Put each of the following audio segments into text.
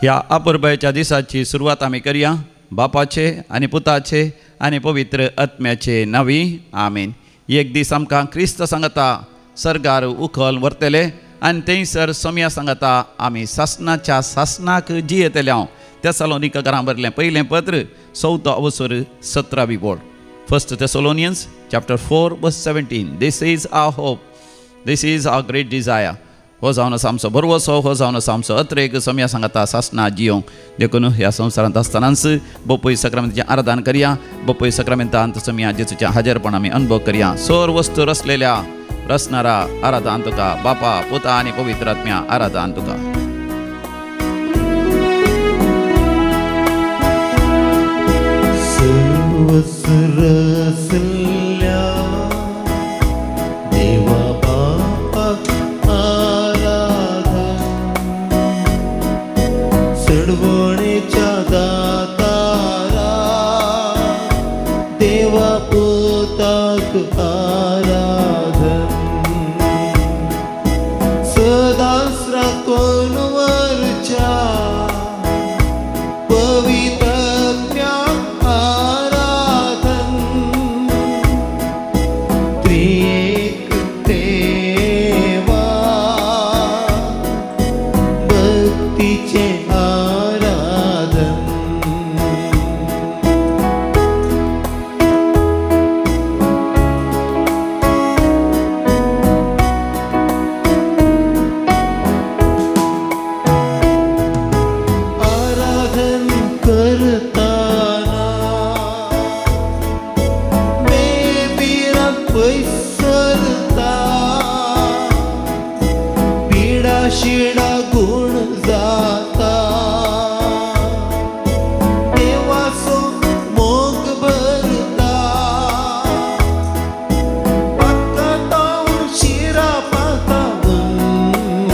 ह्या अपुर्बायेच्या दिसाची सुरवात आमी करया. बापाचे आनी पुताचे आनी पवित्र आत्म्याचे नांवी आमीन. एक दीस आमकां क्रिस्त सांगता सर्गार उखल व्हरतले आनी थंयसर सोम्या सांगता आमी सासणाच्या सासणाक जियेतले. हांव तेसलोनिककारां बरयलें पयलें पत्र 4 अवसर 17 board. 1 Thessalonians chapter 4 verse 17. This is our hope. This is our great desire. हो जावन आसा आमचो बरवसो, हो जावन आसा आमचो अत्रेक सोम्या सांगता सासणा जियोंक. देखून ह्या संवसारांत आसतनाच बोपय सक्रामेंताचें आराधन करया. बोपय सक्रामेंतांत सोम्या जेजूचें हाजेरपण आमी अनुभव करया. सोर वस्तू रचलेल्या रचणारा आराधन तुका, बापा पुता आनी पवित्र आत्म्या आराधन तुका. देवा बापाक आराधन, सडवणेच्या दातारा देवा पुताक आराधन. सदांच राखून वरच्या पवित्र शिडा गुण जाता देवाचो मोग भरता. पाताळांत शिरा पाताळांत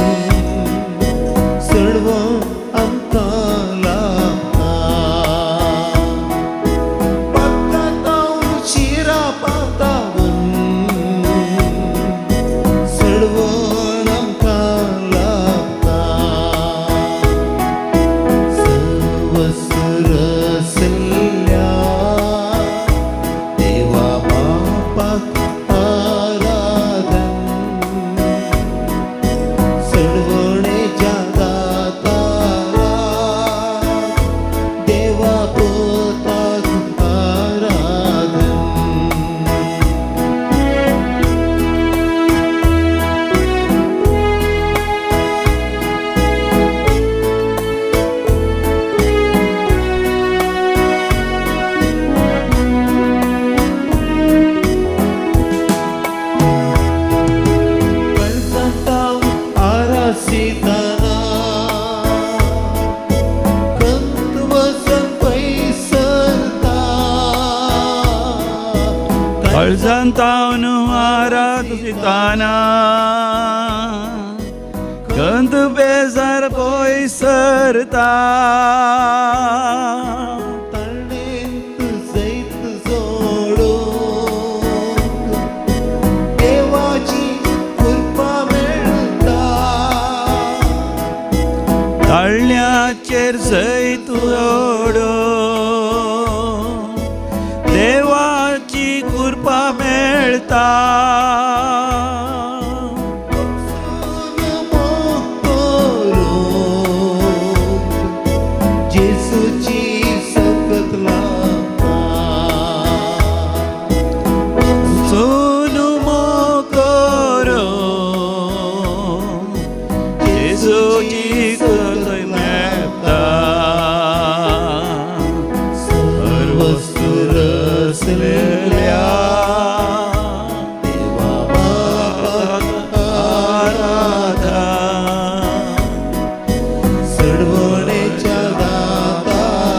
सडवण आमकां लागता. पाताळांत शिरा पाताळांत सडवण काळजांतावन आराधिताना कंत बेजार पयसरता. तळणेंत जैत जोडूंक देवाची कृपा मेळटा. तळण्याचेर जैत जोडूंक देवाची कृपा मेळटा. जेसूची सकत लागता. सोनू मोकोरो जेसूची सकत मेळटा. सर्वस्तु रचलेल्या देवा बापाक आराधन. सडवणेच्या दातारा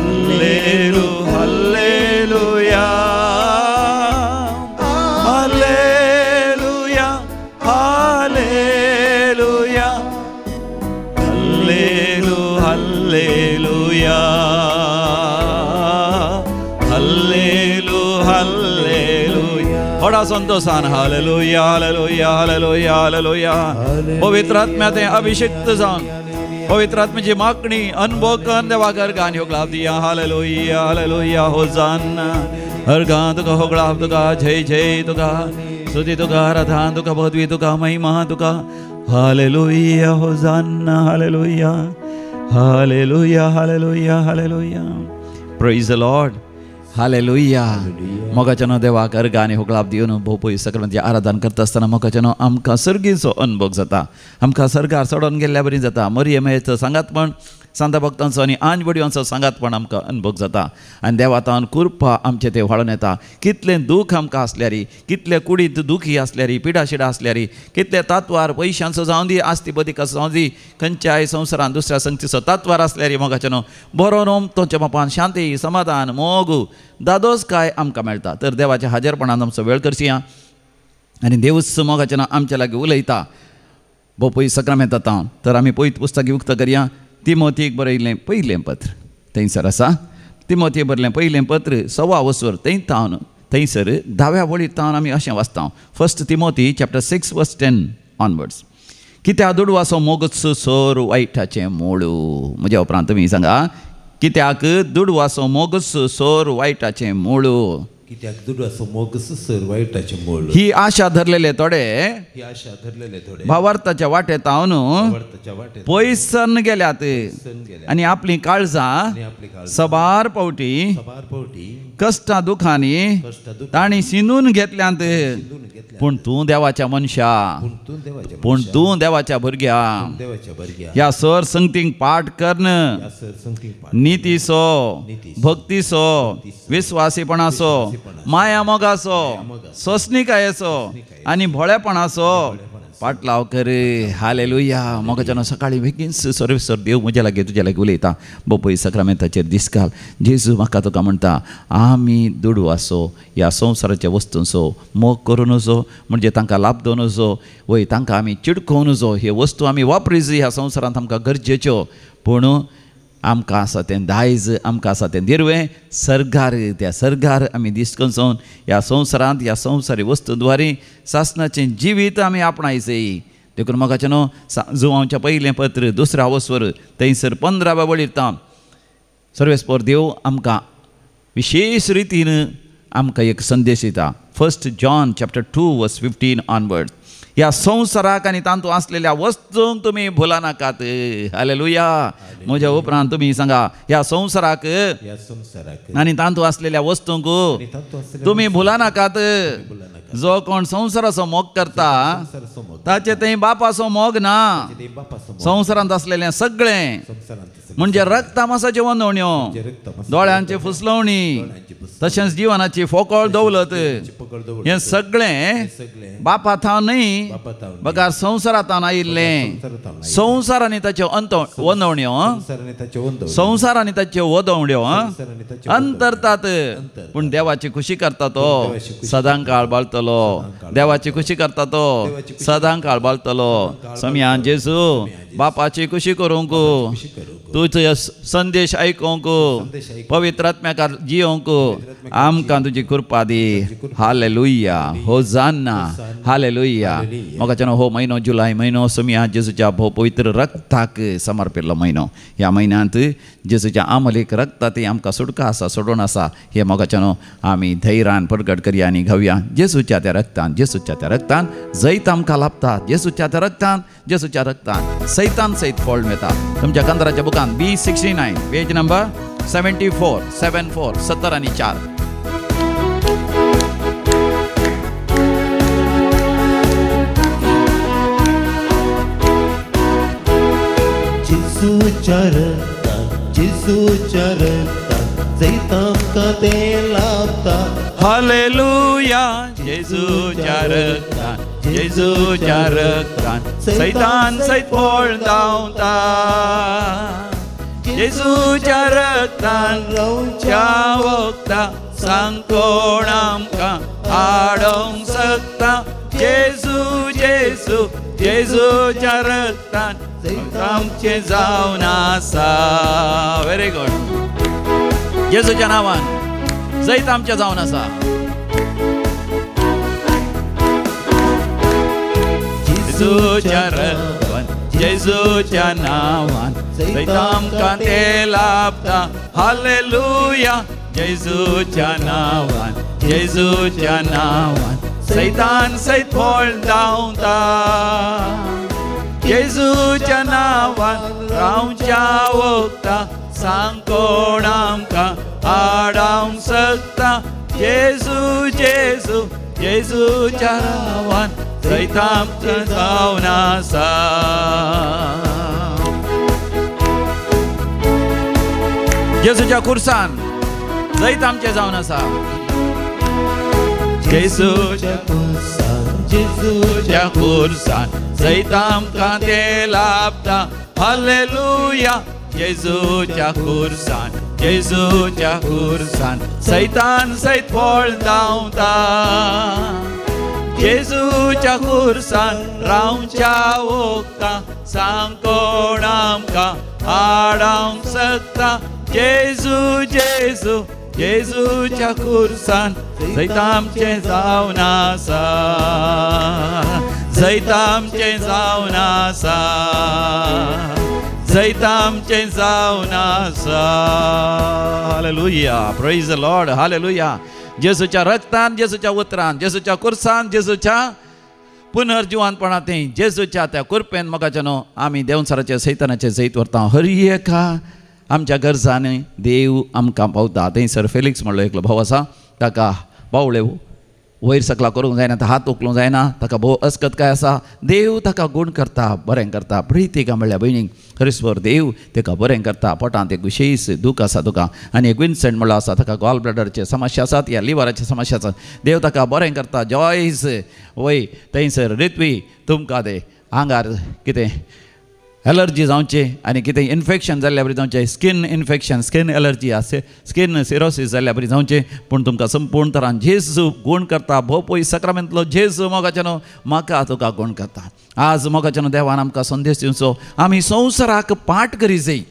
हल्लेलू हल्लेलुया हालेलुया हालेलुया हल्लेलू हल्लेलुया हल्लेलू हल्लेलुया थोडा संतोषान हालेलुया हालेलुया हालेलुया हालेलुया पवित्र आत्म्याचे अभिषेक्त जावन पवित्र आत्म्याची मागणी अनुभव कर देवाकर गान योग लाभ दिया हालेलुया हालेलुया होजान्ना हर गान तुका होगळा तुका जय जय तुका स्तुती तुका आराधना तुका पदवी तुका महिमा तुका hallelujah hosanna hallelujah hallelujah hallelujah hallelujah praise the Lord hallelujah मोगाच्यानो देवाक अर्गांनी होगळाप दिवन भोवपय सक्रांती आराधना करता आसतना मोगाच्यानो आमकां सर्गीचो अनुभव जाता आमकां सर्गार सोडून गेल्ल्या बरी जाता मरियमेचो सांगातपण सांता भक्तांचो आनी आंज बडयांचो सांगातपण आमकां अनुभव जाता आनी देवातान कृपा आमचे ते व्हाळून येता कितलें दूख आमकां आसल्यारी कितले कुडींत दुखी आसल्यारी पिडाशिडा आसल्यारी कितले तातवार पयशांचो जावं दी आस्ती बदीकाचो जावं दी खंयच्याय संवसारान दुसऱ्या संगतीचो तातवार आसल्यारी मोगाच्यानो बरो नोम तुमच्या बापान शांती समाधान मोग दादोसकाय आमकां मेळटा तर देवाच्या हाजीरपणान आमचो वेळ करची आनी देवूच मोगाच्यानो आमच्या लागीं उलयता भोवपय सक्रामेंत जाता तर आमी पयत पुस्तक उक्त करया तिमोथीक बरयल्लें पयलें पत्र थंयसर आसा तिमोथी बरयल्लें पयलें पत्र 6 वचर थंयसर 10व्या वळीर तावन आमी अशें वाचता 1 तिमोथी चॅप्टर 6 वर्स 10 ऑनवर्ड्स कित्याक दुडवासो मोगच सोर वायटाचें मोळू म्हज्या उपरांत तुमी सांगा कित्याक दुडवासो मोगस सोर वायटाचें मोळू कित्याक दुडवासो मोगस सोर वायटाचें मोळू ही आशा धरलेले थोडे भावार्थाच्या वाटेत तावन पयसन गेल्यात आनी आपली काळजां सबार पावटी कश्टां दुखांनी तांणी शिनून घेतल्यांत पूण तूं देवाच्या मनशा पूण तूं देवाच्या भुरग्या ह्या सर संगतींक पाठ करन नितीसो भक्तीसो विस्वासीपणाचो माया मोगाचो सोसणीकायेचो आनी भोळेपणाचो पाटलाव कर हालेलुया मोगाच्यानो सकाळी बेगीन सर्वेसर देव म्हज्या लागीं तुज्या लागीं उलयता बोपय सक्रामेंताचेर दीस घाल जेजू म्हाका तुका म्हणटा आमी दुडवासो ह्या संवसाराच्या वस्तूंचो मोग करून नजो म्हणजे तांकां लाभ दोन नजो वय तांकां आमी चिडकोवन नजो ह्यो वस्तू आमी वापरीच ह्या संवसारांत आमकां गरजेच्यो पूण आमकां आसा तें दायज आमकां आसा तें निर्वें सर्गार त्या सर्गार आमी दिसकसून ह्या संवसारांत ह्या संवसारी वस्तूंद्वारे सासणाचें जिवीत आमी आपणायचें देखून मोगाच्यानो जुवांच्या पयलें पत्र 2 वचर थंयसर 15व्या वळीर तावन सर्वेस्पर देव आमकां विशेश रितीन आमकां एक संदेश दिता 1 जॉन चॅप्टर 2 वर्स 15 ऑनवर्ड ह्या संवसाराक आनी तांतू आसलेल्या वस्तूंक तुमी भुला नाकात हालेलुया म्हज्या उपरांत तुमी सांगा ह्या संवसाराक आनी तांतू आसलेल्या वस्तूंक तुमी भुला नाकात जो कोण संवसाराचो मोग करता ताचे थंय बापाचो मोग ना संवसारांत आसलेलें सगळें म्हणजे रक्तामासाच्यो वंदवण्यो दोळ्यांची फुसलवणी तशेंच जिवनाची फोकोळ दौलत हें सगळें बापा थाव न्ही बगार संवसारांत आयिल्लें संवसार आनी ताच्यो वंदवण्यो संवसार आनी ताच्यो वंदवण्यो अंतरतात पूण देवाची खुशी करता तो सदां काळ बाळटलो देवाची खुशी करता तो सदां काळ बाळटलो समयान जेजू बापाची खुशी करूंक तुजो संदेश आयकूंक पवित्र आत्म्याकार जियोंक आमकां तुजी कृपा दी हालेलुया होजान्ना हालेलुया मोगाच्यानो हो म्हयनो जुलय म्हयनो समया जेजूच्या भोव पवित्र रक्ताक समर्पिल्लो म्हयनो ह्या म्हयन्यांत जेजूच्या आमलेक रक्तांत आमकां सुटका आसा सोडून आसा हे मोगाच्यानो आमी धैर्यान प्रगट करया आनी घावया जेजूच्या त्या रक्तान जैत आमकां लाभता जेजूच्या त्या रक्तान सैतान सैत फोड मेळटा तुमच्या कंदराच्या बुकान B69 पेज नंबर 74 70 आनी 4 जेजूच्या रक्तान जैत आमकां तें लाभता हालेलुया जेजूच्या रक्तान सैतान सैत फोड धांवता जेजूच्या रक्तान रावच्या वखदां सांग कोण आमकां आडोंक शकता. जेजू जेजू जेजूच्या रक्तान आमचें जावन आसा. Very good. जेजूच्या नांवान जैत आमचें जावन आसा. जेजूच्या रक्तान जेजूच्या नांवान जैत आमकां ते लाभता. हालेलुया. जेजूच्या नांवान जेजूच्या नांवान सैतान सैत फोळ धांवता. जेजूच्या नांवान रावच्या वखदां सांग कोण आमकां आडावंक शकता. जेजू जेजू जेजूच्या नांवान जैत आमचें जावन आसा. जेजूच्या खुर्सान जैत आमचें जावन आसा. जेजूच्या खुर्सान जेजूच्या खुर्सान जैत आमकां ते लाभता. हालेलुया. जेजूच्या खुर्सान जेजूच्या खुर्सान सैतान सैत फोळ धांवता. जेजूच्या खुर्सान रावच्या वखदां सांग कोण आमकां आडावंक शकता. जेजू जेजू जेजूच्या खुर्सान जैत आमचें जावन आसा. जैत आमचें जावन आसा. जैत आमचें जावन आसा. Hallelujah. Praise the Lord. Hallelujah. जेजूच्या रक्तान जेजूच्या उतरान जेजूच्या खुर्सान जेजूच्या पुनर्जिवानपणांत जेजूच्या त्या कुरपेन मोगाच्या न्हू आमी देंवचाराचे सैतानाचे जैत व्हरता. हर एका आमच्या गरजांनी देव आमकां पावता. थंयसर फेलिक्स म्हणलो एकलो भाव आसा. ताका बावळे वयर सकला करूंक जायना, हात उखलूंक जायना, ताका भोव अस्कतकाय आसा. देव ताका गूण करता, बरें करता. प्रितिका म्हणल्यार भयणीक खरेस्वर देव ताका बरें करता. पोटांत एक विशेश दूख आसा तुका. आनी एक विन्संट म्हणलो आसा, ताका गॉल ब्लॅडरचे समस्या आसात, या लिव्हराचे समस्या आसात. देव ताका बरें करता. जॉयस वय थंयसर रित्वी तुमकां ते आंगार कितें एलर्जी जावचे आनी कितें इन्फेक्शन जाल्ल्या बरी जावचें. स्कीन इन्फेक्शन स्कीन एलर्जी आसा, स्कीन सिरोसीस जाल्ल्या बरी जावचें. पूण तुमकां संपूर्ण तरान जेजू गूण करता. भोव पयस सक्रामेंतलो जेजू मोगाचें न्हू म्हाका तुका गूण करता. आज मोगाचें न्हू देवान आमकां संदेश दिवचो. आमी संवसाराक पाठ करी जाय.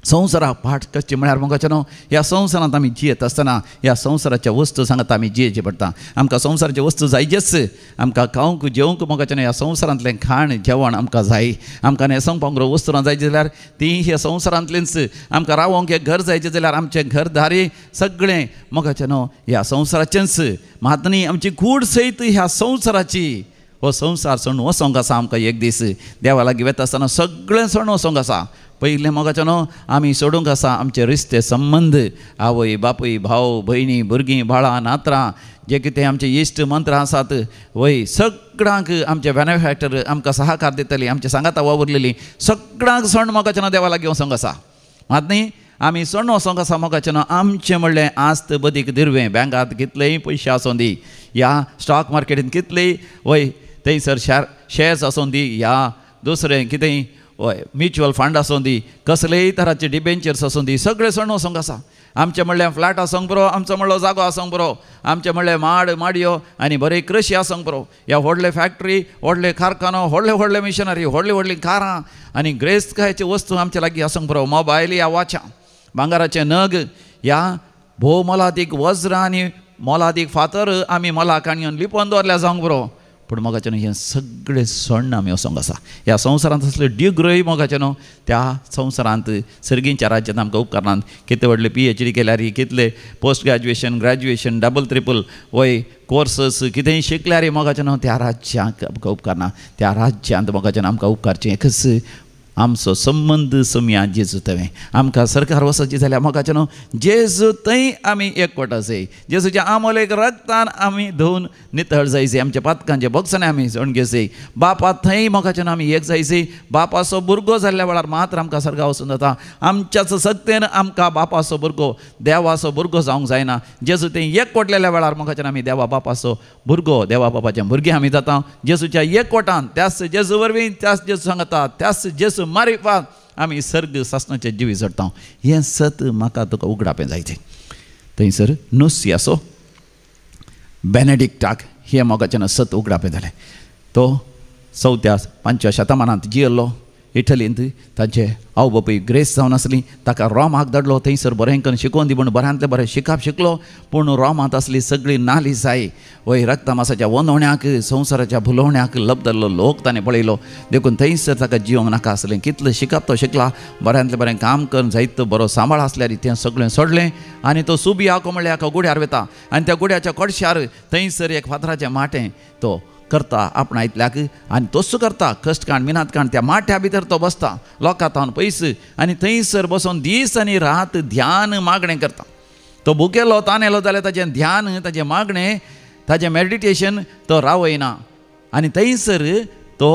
संवसाराक पाठ करची म्हळ्यार मोगाचें न्हू ह्या संवसारांत आमी जियेत आसतना ह्या संवसाराच्या वस्तू सांगता आमी जियेची पडटा. आमकां संवसाराचे वस्तू जायचेच. आमकां खावंक जेवंक मोगाचें न्हू ह्या संवसारांतलें खाण जेवण आमकां जाय. आमकां न्हेसोंक पावंक वस्तूरां जायची जाल्यार ती ह्या संवसारांतलींच. आमकां रावोंक एक घर जायचें जाल्यार आमचें घरदारी सगळें मोगाचें न्हू ह्या संवसाराचेंच. मात न्ही आमची कूड सयत ह्या संवसाराची. हो संवसार सोडून वचोंक आसा आमकां एक दीस. देवा लागीं वता आसतना सगळें सोडून वचोंक आसा. पयलें मोगाचें न्हू आमी सोडूंक आसा आमचे रिश्ते संबंद, आवय बापूय भाव भयणी भुरगीं बाळां नात्रां जे कितें आमचे इश्ट मंत्र आसात वय सगळ्यांक आमचे बेनिफॅक्टर आमकां सहकार दितलीं, आमचे सांगाता वावुरलेलीं सगळ्यांक सोडून मोगाचें न्हू देवा लागीं वचोंक आसा. मात न्ही आमी सोडून वचोंक आसा मोगाचें न्हू आमचें म्हणलें आस्त बदीक दिरवें. बँकांत कितलेय पयशे आसूं दी, ह्या स्टॉक मार्केटींत कितलेय वय थंयसर शेअर्स आसूं दी, ह्या दुसरें कितेंय हय म्युच्युअल फंड आसूं दी, कसलेय तरांचे डिबेंचर्स आसूं दी, सगळें सोडून वचोंक आसा. आमचें म्हणलें फ्लॅट आसूंक बरो, आमचो म्हणलो जागो आसूंक बरो, आमचें म्हणलें माडयो आनी बरे कृशी आसूंक बरो, ह्या व्हडले फॅक्टरी व्हडले कारखानो व्हडले व्हडले मिशनरी व्हडलीं व्हडलीं कारां आनी ग्रेस्तकायचे वस्तू आमचे लागीं आसूंक बरो. मोबायल या वाचां, भांगाराचे नग, ह्या भोव मोलादीक वज्रां आनी मोलादीक फातर आमी मोलाक आणून लिपोवन दवरल्या जावंक बरो. पूण मोगाचें न्हू हें सगळें सोडून आमी वचोंक आसा. ह्या संवसारांत असले डिग्रोय मोगाचें न्हू त्या संवसारांत सर्गींच्या राज्यांत आमकां उपकारनात. कितले व्हडले PhD केल्यार कितले पोस्ट ग्रॅज्युएशन डबल ट्रिपल वय कोर्सस कितेंय शिकल्यार मोगाचें न्हू त्या राज्यांक आमकां उपकारना. त्या राज्यांत मोगाचें आमकां उपकारचें एकच आमचो संबंद सोम्या जेजू तवें. आमकां सरकार वचची जाल्यार मोगाचें न्हू जेजू थंय आमी एकवट जाय. जेजूच्या आमोलेक रक्तान आमी धुवन नितळ जायचे. आमच्या पातकांचे बॉक्सांनी आमी जोडून घेवचे. बापा थंय मोगाचें न्हू आमी एक जायचे. बापाचो भुरगो जाल्ल्या वेळार मात्र आमकां सर्गा वचून जाता. आमच्याच सक्तेन आमकां बापाचो भुरगो देवाचो भुरगो जावंक जायना. जेजू थंय एकवटलेल्या वेळार मोगाचें आमी देवा बापाचो भुरगो देवा बापाचें भुरगीं आमी जाता. जेजूच्या एकवटान त्याच जेजू वरवीं त्याच जेजू सांगता त्याच जेजू मारिफात आमी सर्ग सासणाचे जिवी जोडटा हें सत म्हाका तुका उगडापें जायचें थंयसर नुसियासो बेनेडिक्टाक हे मोगाचें सत उगडापें जालें तो 4थ्या 5व्या शतमानांत जियेल्लो इटलींत तांचे आवय बापूय ग्रेस जावन आसली ताका रोमाक धाडलो थंयसर बरें करून शिकोवन दी म्हणून बऱ्यांतले बरें शिकप शिकलो पूण रोमांत आसली सगळी नालिसाई वय रक्तमासाच्या वंदवण्याक संवसाराच्या भुलवण्याक लबदल्लो लोक ताणें पळयलो देखून थंयसर ताका जिवंक नाका आसलें कितलें शिकप तो शिकला बऱ्यांतलें बरें काम करून जायतो बरो सांबाळ आसल्यार तें सगळें सोडलें आनी तो सुबियाको म्हणल्यार एका गुड्यार वता आनी त्या गुड्याच्या कडश्यार थंयसर एक फातराचें माटें तो करता आपणायतल्याक आनी तस्सो करता कश्ट काण मिनात काण त्या माठ्या भितर तो बसता लोकां तावन पयस आनी थंयसर बसून दीस आनी रात ध्यान मागणें करता तो भुकेलो तानेलो जाल्यार ताजें ध्यान ताजें मागणें ताजें मेडिटेशन तो रावयना आनी थंयसर तो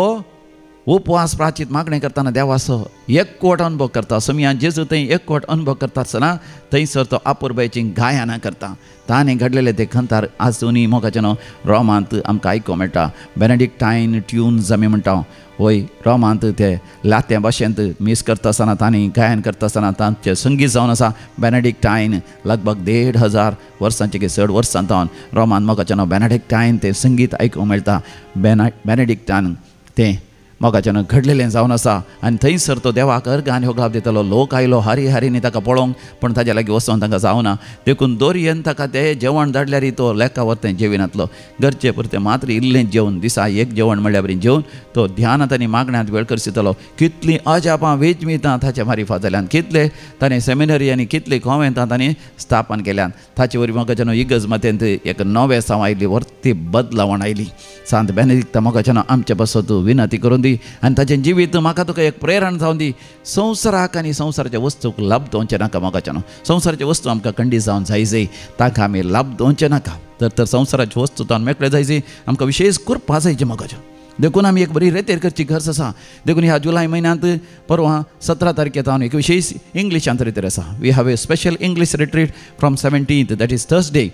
उपवास प्राचीत मागणें करतना देवाचो एकवट अनुभव करता समियान जेजू थंय एकवट अनुभव करता आसतना थंयसर तो आपुरबायची गायनां करता ताणें घडलेले ते खंतार आजुनी मोगाचें रोमांत आमकां आयकूंक मेळटा बेनेडिक्टायन ट्यून्स आमी म्हणटा वय रोमांत ते लातें भाशेंत मीस करता आसतना तांणी गायन करता आसतना तांचें संगीत जावन आसा बेनेडिक्टायन लगभग 1,500 वर्सांचे की 1.5 वर्सां जावन रोमांत मोगाचें बेनेडिक्टायन तें संगीत आयकूंक मेळटा बेनेडिक्टान तें मोगाचें घडलेलें जावन आसा आनी थंयसर तो देवाक अर्घ आनी होगाप दितालो लोक आयलो हारी हारीनी ताका पळोवंक पूण ताज्या लागीं वचोन तांकां जावना देखून दोरयेन ताका तें जेवण धाडल्यार तो लेका व्हरतें जेविनातलो घरचे पुरतें मात्र इल्लें जेवण दिसा एक जेवण म्हणल्या बरी जेवन तो ध्यानांत आनी मागण्यांत वेळ करसितलो कितलीं अजापां वेजमितां ताच्या मारिफा जाल्यान कितले ताणें सेमिनरी आनी कितलीं कॉवेंतां ताणें स्थापन केल्यान ताचे वरवीं मोगाचें इगज मतेंत एक नवें सांव आयली वर्ती बदलावण आयली सांत बेनेडिक्ट मोगाचें आमचे बसो तूं विनंती करून दी आनी ताचें जिवीत म्हाका तुका एक प्रेरण जावन दी संवसाराक आनी संवसाराच्या वस्तूक लाभ दोवचें नाका मोगाचें संवसाराच्यो वस्तू आमकां खंडीत जावन जायजय ताका आमी लाभ दोवचें नाका तर संवसाराच्यो वस्तू तावन मेकळे जायजय आमकां विशेश करपा जायचें मोगाचें देखून आमी एक बरी रेतेर करची गरज आसा देखून ह्या जुलय म्हयन्यांत परवां 17 तारखेक हांव एक विशेश इंग्लिशांत रेतेर आसा we have a special English retreat from 17th that is Thursday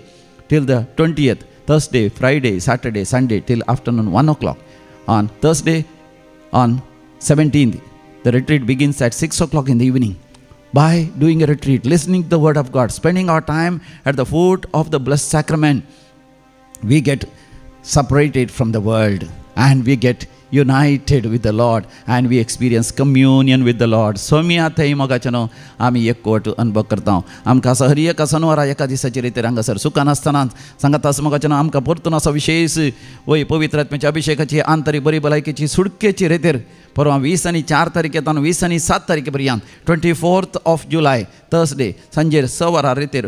till the 20th Thursday, Friday, Saturday, Sunday till afternoon 1 o'clock. On Thursday, on 17th, the retreat begins at 6 o'clock in the evening. By doing a retreat, listening to the word of God, spending our time at the foot of the blessed sacrament, we get separated from the world and we get united with the Lord and we experience communion with the Lord. सोम्या थंय मोगाचें आमी एकवट अनुभव करता आमकां असो हर एका सनवारा एका दिसाचे रितीर हांगासर सुखान आसतना सांगात आसा मोगाचें आमकां परतून असो विशेश वय पवित्र आत्म्याच्या अभिशेकाची आंतरीक बरी भलायकेची सुडकेची रितीर परवां 20 आनी 4 तारखेतान 20 आनी 7 तारखे पर्यंत 24th जुलय थर्सडे सांजेर 6 वरां रितीर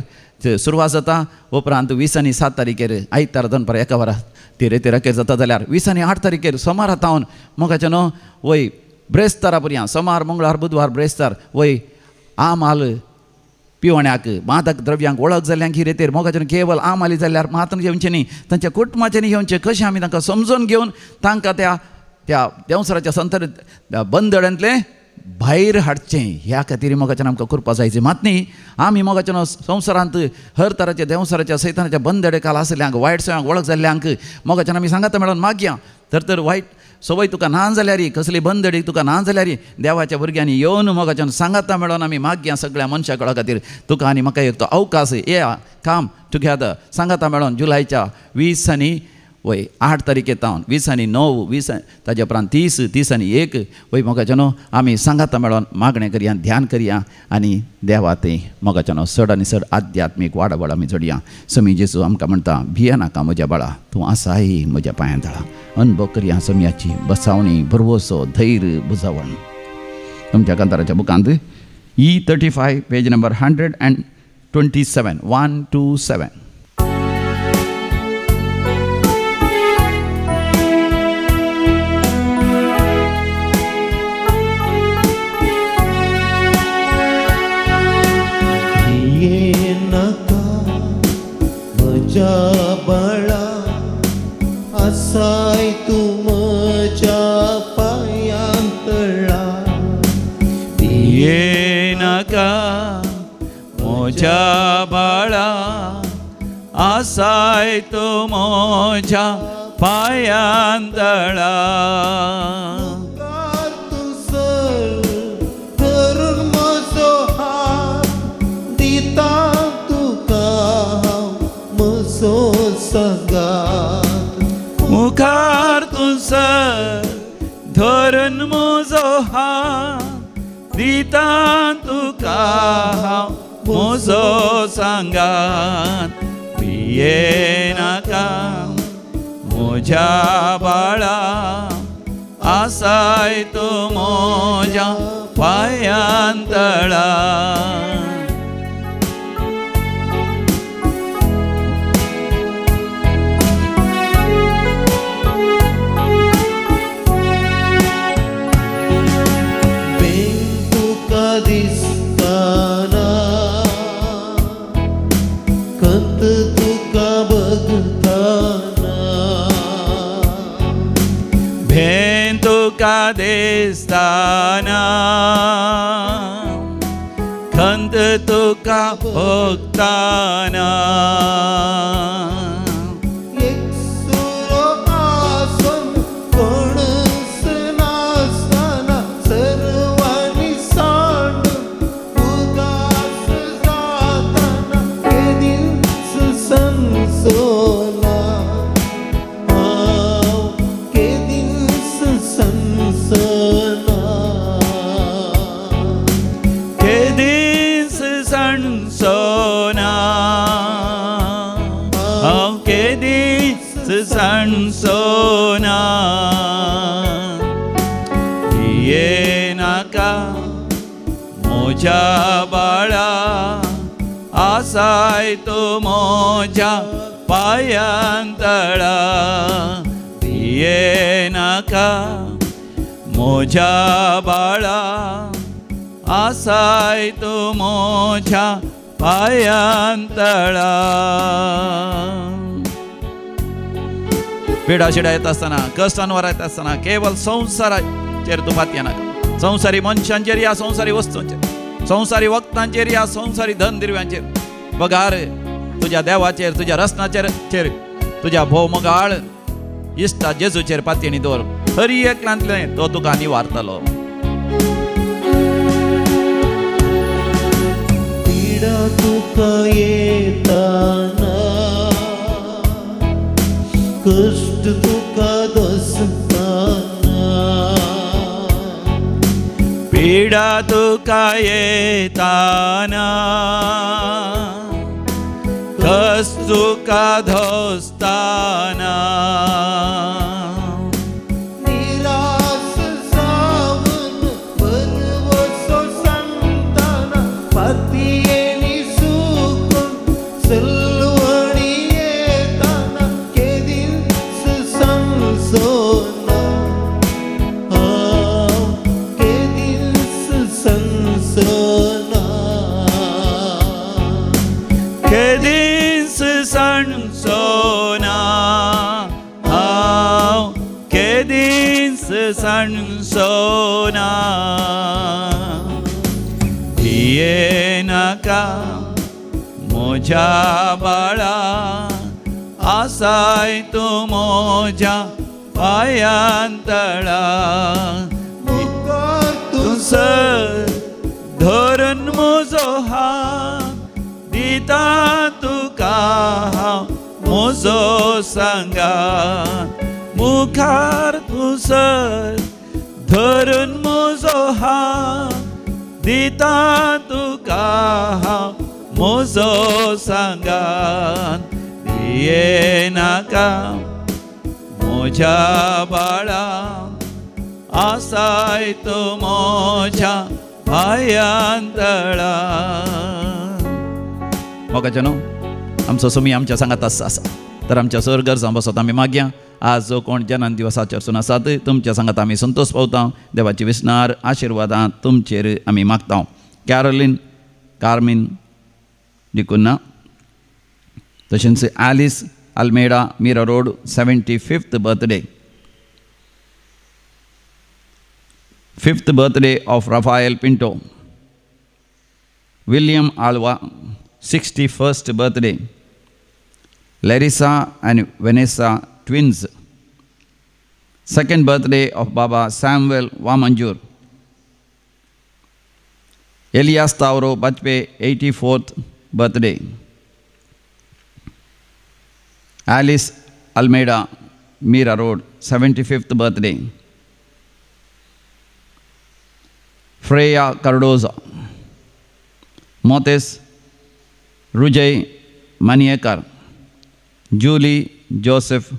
सुरवात जाता उपरांत 20 आनी 7 तारखेर आयतार दनपार 1 वरां ती रेतेराकेर जाता जाल्यार 20 आनी 8 तारखेर सोमार तावन मोगाचें वय ब्रेस्तारा पर्यंत सोमार मंगळार बुधवार ब्रेस्तार वय आमाल पिवण्याक मादक द्रव्यांक वळख जाल्यांक ही रेतेर मोगाचें केवळ आमाली जाल्यार मात घेवचें न्ही तांच्या कुटुंबाचें न्ही घेवचें कशें आमी तांकां समजून घेवन तांकां त्या देवसराच्या संतर बंदड्यांतले भायर हाडचें ह्या खातीर मोगाचें आमकां करपा जायचें मात न्ही आमी मोगाचें संवसारांत हर तराच्या देवसराच्या सैतानाच्या बंदडे काल आसल्यांक वायट सवयांक वळख जाल्ल्यांक मोगाचें आमी सांगाता मेळोन मागया तर वायट सवय तुका ना जाल्यार कसली बंदडी तुका ना जाल्यार देवाच्या भुरग्यांनी येवन मोगाचें सांगाता मेळोन आमी मागया सगळ्या मनशा कळा खातीर तुका आनी म्हाका एक तो अवकाश ये काम टुगेदर सांगाता मेळोन जुलयच्या 20 आनी वय 8 तारखेतावन 20 आनी 9 20 ताजे उपरांत 30 आनी 1 वय मोगाचें आमी सांगाता मेळोन मागणें करया ध्यान करया आनी देवा तें मोगाचें चड आनी चड आध्यात्मीक वाडवळ आमी जोडया समी जेजू आमकां म्हणटा भिया नाका म्हज्या बाळा तूं आसाय म्हज्या पांयां तळा अनुभव करया समियाची बसावणी भरवोसो धैर्य बुजावण तुमच्या कांताराच्या बुकांत E35 पेज नंबर 127 127 बाळा आसाय तू म्हज्या पांयांतळा भिये नाका म्हज्या बाळा आसाय तू म्हज्या पांयांतळा तू सर धरून म्हजो हात दिता तुका हांव म्हजो सांगात भियेनाका म्हज्या बाळा आसाय तूं म्हज्या पांयांतळा दिसताना खंत तुका बघताना भेन तुका दिसताना खंत तुका भोगताना एकसुरो आसन कोणच नासताना सर्वांनी संसोना के दिन संसोना के दिन संसोना के दिन संसोना ये नाका मोजा बाळा आसाय तो मोजा पायांतळा भिये नाका मोजा बाळा आसाय तो मोजा पायांतळा पिडा शिडा येत असताना कष्टांवर येत असताना केवळ संसाराचेर तूं फातया नाका संसारी मनशांचेर या संसारी वस्तूंचेर संसारी वक्तांचेर या संसारी धन दिरव्यांचेर पगार तुझ्या देवाचेर तुझ्या रसनाचेर तुझ्या भोव मोगाळ इश्टा जेजूचेर पातयेणी दवर हरी एकल्यांतलें तो तुका निवारतलो पीडा तुका येताना कष्ट तुका दसताना पीडा तुका येताना कष्ट तुका धोसताना निराश जावन भरवसो सांगताना पातयेनी सुकून सलवणी येताना केदीस संसोना केदीस संसोना केदीस संसोना केदीस संसोना भिये नाका मोजा बाळा आसाय तूं मोजा पायांतळा तूं सर धरून म्हजो हात दिता तुका हांव म्हजो सांगात मुखार तूं सर धरून म्हजो हात दिता तुका हांव म्हजो सांगात भिये नाका म्हज्या बाळा आसाय तूं म्हज्या पायांतळा मोगाचेनो आमचो सुमी आमच्या सांगात आसा तर आमच्या सर्गर्जां बसत आमी मागया आज जो कोण जनान दिवसाचेरसून आसात तुमच्या सांगात आमी संतोष पावता देवाची विस्नार आशिर्वादां तुमचेर आमी मागता कॅरोलीन कार्मीन डिकुन्ना तशेंच Alice Almeida Mira Road 75th birthday 5th birthday of Rafael Pinto. William Alva 61st birthday. Larissa and Vanessa twins. 2nd birthday of Baba Samuel Wamanjur. Elias Tauro Bajpe 84th birthday. Alice Almeida Mira Road, 75th birthday. Freya Cardoza. Motes Rujay Maniekar. Julie Joseph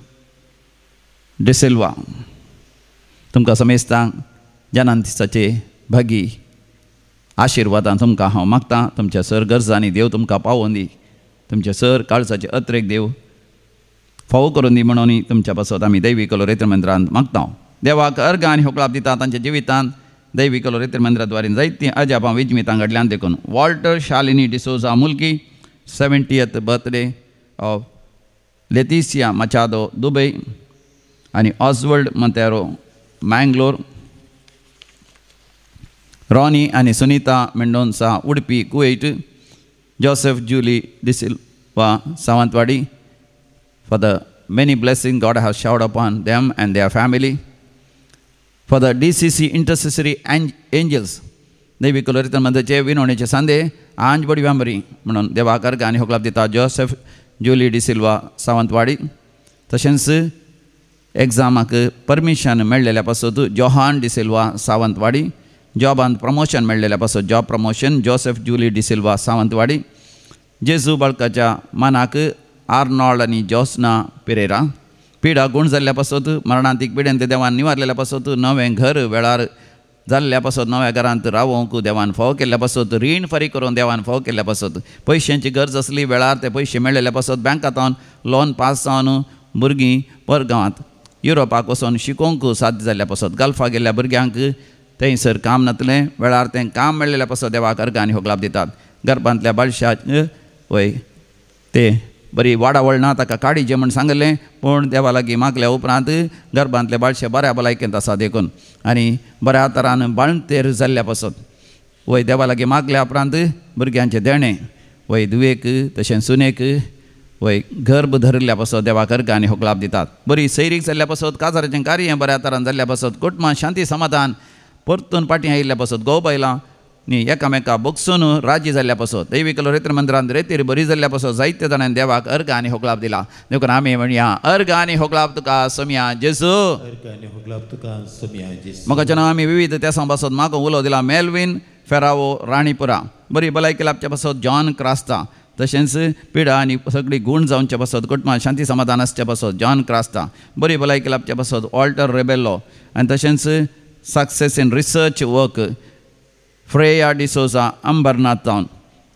De Silva. तुमकां समेस्तांक जानान दिसाचे भागी आशिर्वादान तुमकां हांव मागतां. तुमच्या sir गरजांनी देव तुमकां पावोवन दी. तुमच्या sir काळजाचे अत्रेक देव फावो करून दी म्हणून तुमच्या पासत आमी दैवी कलोरेत्र मंदिरांत मागता. देवाक अर्घ आनी होकळाप दिता. तांच्या जिवितांत दैवी कलोरेत्र मंदिराद्वारे जायतीं अजापां विजमितां घडल्यान देखून Walter Shalini D'Souza Mulki 70th birthday of Leticia Machado Dubai आनी ऑस्वर्ल्ड मंतेरो मँगलोर. रॉनी आनी Sunita Mendonca Udupi Kuwait. Joseph Julie D'Silva Sawantwadi. For the many blessings God has showered upon them and their family. For the DCC intercessory angels. दैवी कलोरेत्र मंदिराचे विनवणेचे सांदे आंज बडी व्यामरी म्हणून देवाक अर्घ आनी होकळाप दिता. जोसेफ जुली डिसिल्वा सावंतवाडी. तशेंच एग्जामाक परमिशन मेळ्ळेल्या पासत जोहान डिसिल्वा सावंतवाडी. जॉबांत प्रमोशन मेळ्ळेल्या पासत job promotion Joseph Julie D'Silva Sawantwadi. जेजू बाळकाच्या मानाक आर्नॉल्ड आनी जोस्ना पेरेरा. पिडा गुण जाल्ल्या पासत मरणांतीक पिड्यान ते देवान निवारलेल्या पासत नवें घर वेळार जाल्ल्या पासत नव्या घरांत रावोंक देवान फावो केल्ल्या पासत रीण फारीक करून देवान फावो केल्ल्या पासत पयशांची गरज आसली वेळार ते पयशे मेळ्ळेल्या पासत बँकांतावन लोन पास जावन भुरगीं परगांवांत युरोपाक वचून शिकोवंक साध्य जाल्ल्या पासत गल्फाक गेल्ल्या भुरग्यांक थंयसर काम नातलें वेळार तें काम मेळ्ळेल्या पासत देवाक अर्घ आनी होकळाप दितात. गर्भांतल्या बाळशाक वय ते बरी वाडावळ ना ताका काडीचें म्हण सांगलें पूण देवा लागीं मागल्या उपरांत गर्भांतले बाळशे बऱ्या भलायकेंत आसा देखून आनी बऱ्या तरान बाळंतेर जाल्ल्या पासत वय देवा लागीं मागल्या उपरांत भुरग्यांचें देणें वय दुवेक तशें सुनेक वय गर्भ धरिल्ल्या पासत देवाक अर्घ आनी होकळाप दितात. बरी सैरीक जाल्ल्या पासत काजाराचें कार्य बऱ्या तरान जाल्ल्या पासत कुटुंबां शांती समाधान परतून फाटीं आयिल्ल्या पासत घोव बायलां न्ही एकामेका बगसून राजी जाल्ल्या पासत दैवी कलोरेत्र मंदिरांत रेतीर बरी जाल्ल्या पासत जायत्या जाणांनी देवाक अर्घ आनी होकळाप दिला. देखून आमी म्हणया अर्घ आनी होकळाप तुका सोम्या जेजू. मोगाचें नांव आमी विविध त्या पासत म्हाका उलो दिला. मेल्विन फेरावो राणीपुरा. बरी भलायकी लाभच्या पासत जॉन क्रास्ता. तशेंच पिडा आनी सगळी गूण जावच्या पासत कुटुंबां शांती समाधान आसच्या पासत जॉन क्रास्ता. बरी भलायकी लाभच्या पासत ऑल्टर रेबेल्लो. आनी तशेंच success in research work Freya D'Souza Ambernath जावन.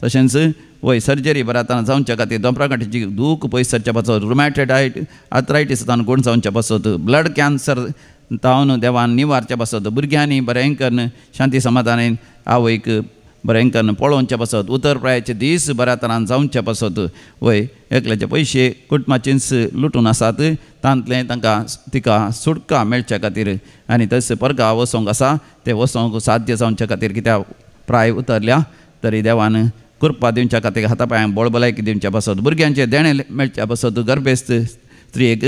तशेंच वय सर्जरी बऱ्या तरान जावच्या खातीर दोंपराकाठीची दूख पयस सरच्या पासत रुमॅटोइड आर्थरायटीस जावन गूण जावच्या पासत ब्लड कॅन्सर जावन देवान निवारच्या पासत भुरग्यांनी बरें करन शांती समाधानान आवयक बरें करन पळोवच्या पासत उतर प्रायाचे दीस बऱ्या तरान जावच्या पासत वय एकल्याचे पयशे कुटुंबाचेंच लुटून आसात तांतले तांकां तिका सुटका मेळच्या खातीर आनी तशें परगांव वचोंक आसा ते वचोंक साध्य जावच्या खातीर कित्याक प्राय उतरल्या तरी देवान कृपा दिवच्या खातीर हातापांयांक बळभलायकी दिवच्या पासत भुरग्यांचे देणे मेळच्या पासत गर्भेस्त स्त्रियेक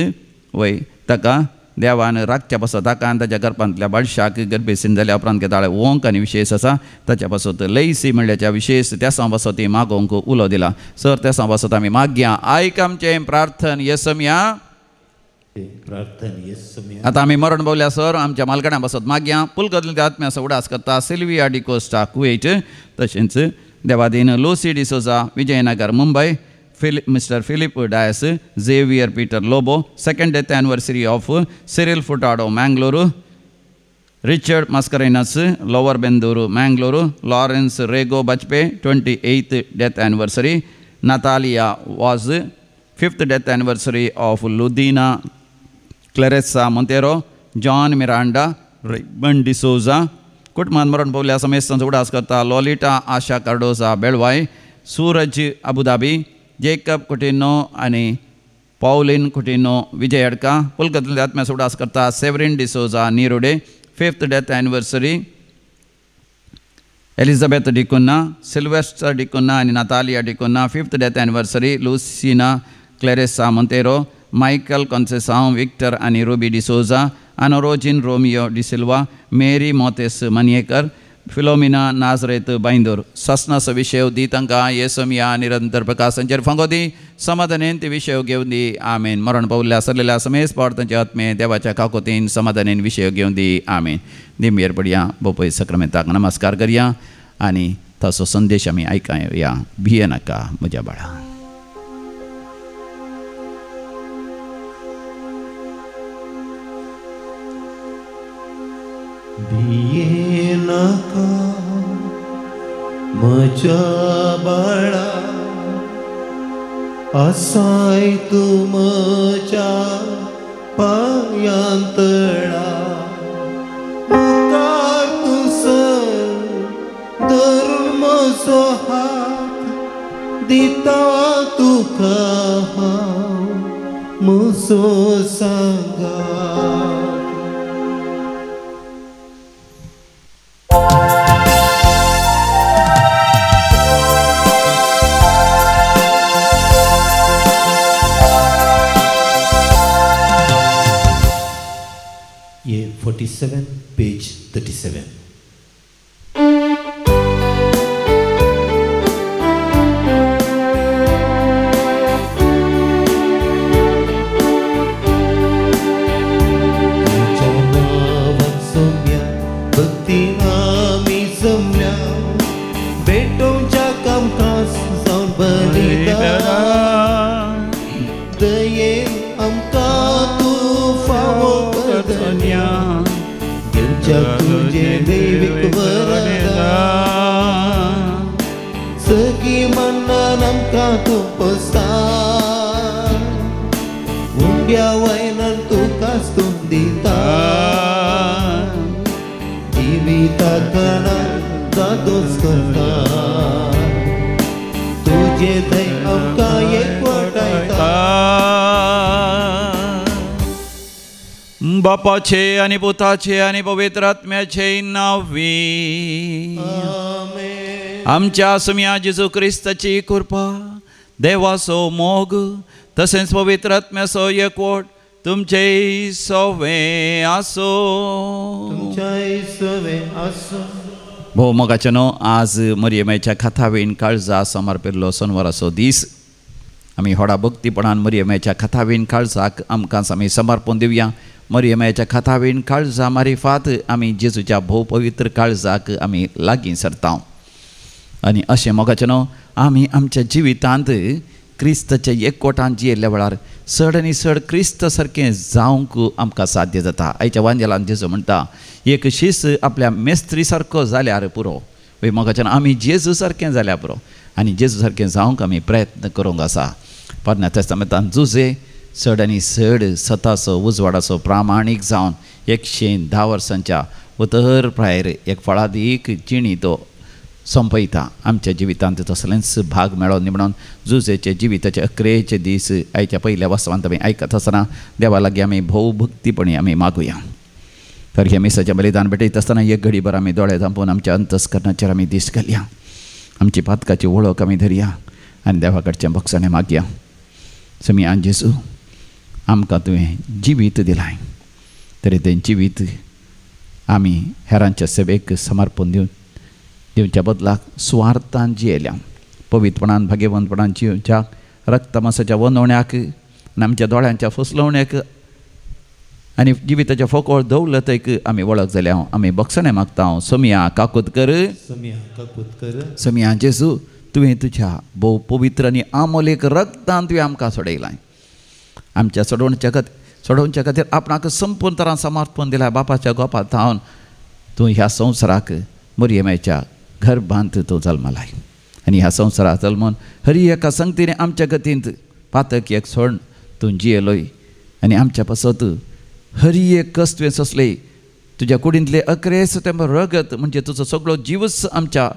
वय ताका देवान राखच्या पासत ताका आनी ताच्या गर्भांतल्या बाळशाक गर्भेसीन जाल्या उपरांत घेताळे ओंक आनी विशेश आसा ताच्या पासत लयसी म्हणल्याच्या विशेश त्या पासत मागोवंक उलो दिला. सर त्या पासत आमी मागया आयक आमचें प्रार्थन येसम्या. आतां आमी मरण पावल्या सर आमच्या मालकण्या पासत मागया पुलकदल आत्म्या उडास करता सिल्विया डिकोस्टा कुवेट. तशेंच देवादीन Lucy D'Souza Vijaynagar Mumbai. Mister Philip Dias Xavier Peter Lobo 2nd death anniversary of Cyril Furtado Mangalore. Richard Mascarenas Lower Benduru Mangalore. Lawrence Rego Bajpe 28th death anniversary. Natalia was 5th death anniversary of Ludina Clarissa Montero. John Miranda Raymond D'Souza. कुटुंबान मरण पावल्या समेत उडास करता Lolita Asha Cardoza Belvai. Suraj Abu Dhabi. Jacob Coutinho आनी पॉलिन कुटिनो विजयडका. पुलकदल आत्म्या उडास करता Severine D'Souza Nirode 5th death anniversary. Elizabeth D'Cunha Sylvester D'Cunha आनी Natalia D'Cunha 5th death anniversary. Lucina Claressa Monteiro. Michael Conceicao Victor आनी रुबी डिसोजा. अनोरोजिन रोमियो डिसिल्वा. मेरी मोतेस मनियेकर. फिलोमिना नाजरेत बांदोर ससनास विषय दी तांकां येसमिया निरंतर प्रकाशांचेर फांगो दी समाधानेन ते विषय घेवन दी आमेन. मरण पावल्ल्या सरलेल्या समेस पावड तांचे आत्मे देवाच्या काकोतीन समाधानेन विषय घेवन दी आमेन. निमयेर पडया बोपय सक्रामेंताक नमस्कार करया आनी ताचो संदेश आमी आयकया. भिये नाका म्हज्या बाळा. भिये नाका म्हज्या बाळा, आसाय तूं म्हज्या पांयांतळा. मुखार तूं सर धरून म्हजो हात, दिता तुका हांव म्हजो सांगात. Year 47, page 37. तुझे दैविक वरदान सगळी मन्नान आमकां तूं पसार. उंड्या वयनान तुकाच तूं दिता, जिविताक जादूच करता. तुझे दय आमकां एकवटायता. बापाचे आनी पुताचे आनी पवित्र आत्म्याचे नांवी आमेन. आमच्या सुम्या जेजू क्रिस्ताची कृपा, देवाचो मोग तशेंच पवित्र आत्म्याचो एकवट तुमचे सवे आसो. भोव मोगाचे न्हू, आज मरियमेच्या खाथावेन काळजा समर्पिल्लो सोनवाराचो दीस. आमी व्हडा भक्तीपणान मरियमेच्या खाथावेन काळजाक आमकांच आमी समर्पण दिवया. मरियमेच्या खाथावेन काळजा मारिफात आमी जेजूच्या भोव पवित्र काळजाक आमी लागीं सरता. आनी अशें मोगाचें न्हू, आमी आमच्या जिवितांत क्रिस्ताच्या एकवटान जियेल्ल्या वेळार चड आनी चड क्रिस्त सारकें जावंक आमकां साध्य जाता. आयच्या वांजेलान जेजू म्हणटा, एक शीस आपल्या मेस्त्री सारको जाल्यार पुरो. वय मोगाचें आमी जेजू सारकें जाल्यार पुरो आनी जेजू सारकें जावंक आमी प्रयत्न करूंक आसा. पोरण्या तेस्तामेंतान जुजे चड आनी चड सताचो उजवाडाचो प्रामाणीक जावन 110 वर्सांच्या उतर प्रायर एक फळादीक जिणी तो संपयता. आमच्या जिवितांत तसलेंच भाग मेळो न्ही म्हणून जुजेचे जिविताचे अकरेचे दीस आयच्या पयल्या वसवांत आमी आयकत आसतना देवा लागीं आमी भोव भक्तीपणी आमी मागुया. तर हे मिसाचें बलिदान भेटयत आसतना एक घडीभर आमी दोळे धांपून आमच्या अंतस्करणाचेर आमी दिश्ट घालया. आमची पातकाची वळख आमी धरया आनी देवा कडचें बक्षणे मागया. समियान जेजू, आमकां तुवें जिवीत दिलाय, तरी तें जिवीत आमी हेरांच्या सेवेक समर्पण दिवच्या बदलाक सुवार्थान जियेल्या, पवित्रपणान भाग्यवंतपणान जिवच्याक, रक्तमासाच्या वनवण्याक आनी आमच्या दोळ्यांच्या फसलवण्याक आनी जिविताच्या फोकोळ दौलतेक आमी वळख जाल्या आमी बक्षणे मागता. समिया काकुतकर, समिया जेजू, तुवें तुज्या भोव पवित्र आनी आमोलेक रक्तान तुवें आमकां सोडयलाय. आमच्या सोडोवच्या खातीर आपणाक संपूर्ण तरान समर्पण दिलाय. बापाच्या गोपांत थावन तूं ह्या संवसाराक मरियमेच्या गर्भांत तूं जल्मलाय आनी ह्या संवसाराक जल्मून हरी एका संगतीने आमच्या गतींत पातक एक सोड तूं जियेलोय आनी आमच्या पासत हरी एक कस तुवें सोंसले. तुज्या कुडींतले अकरेस तें रगत म्हणजे तुजो सगळो जिवस आमच्या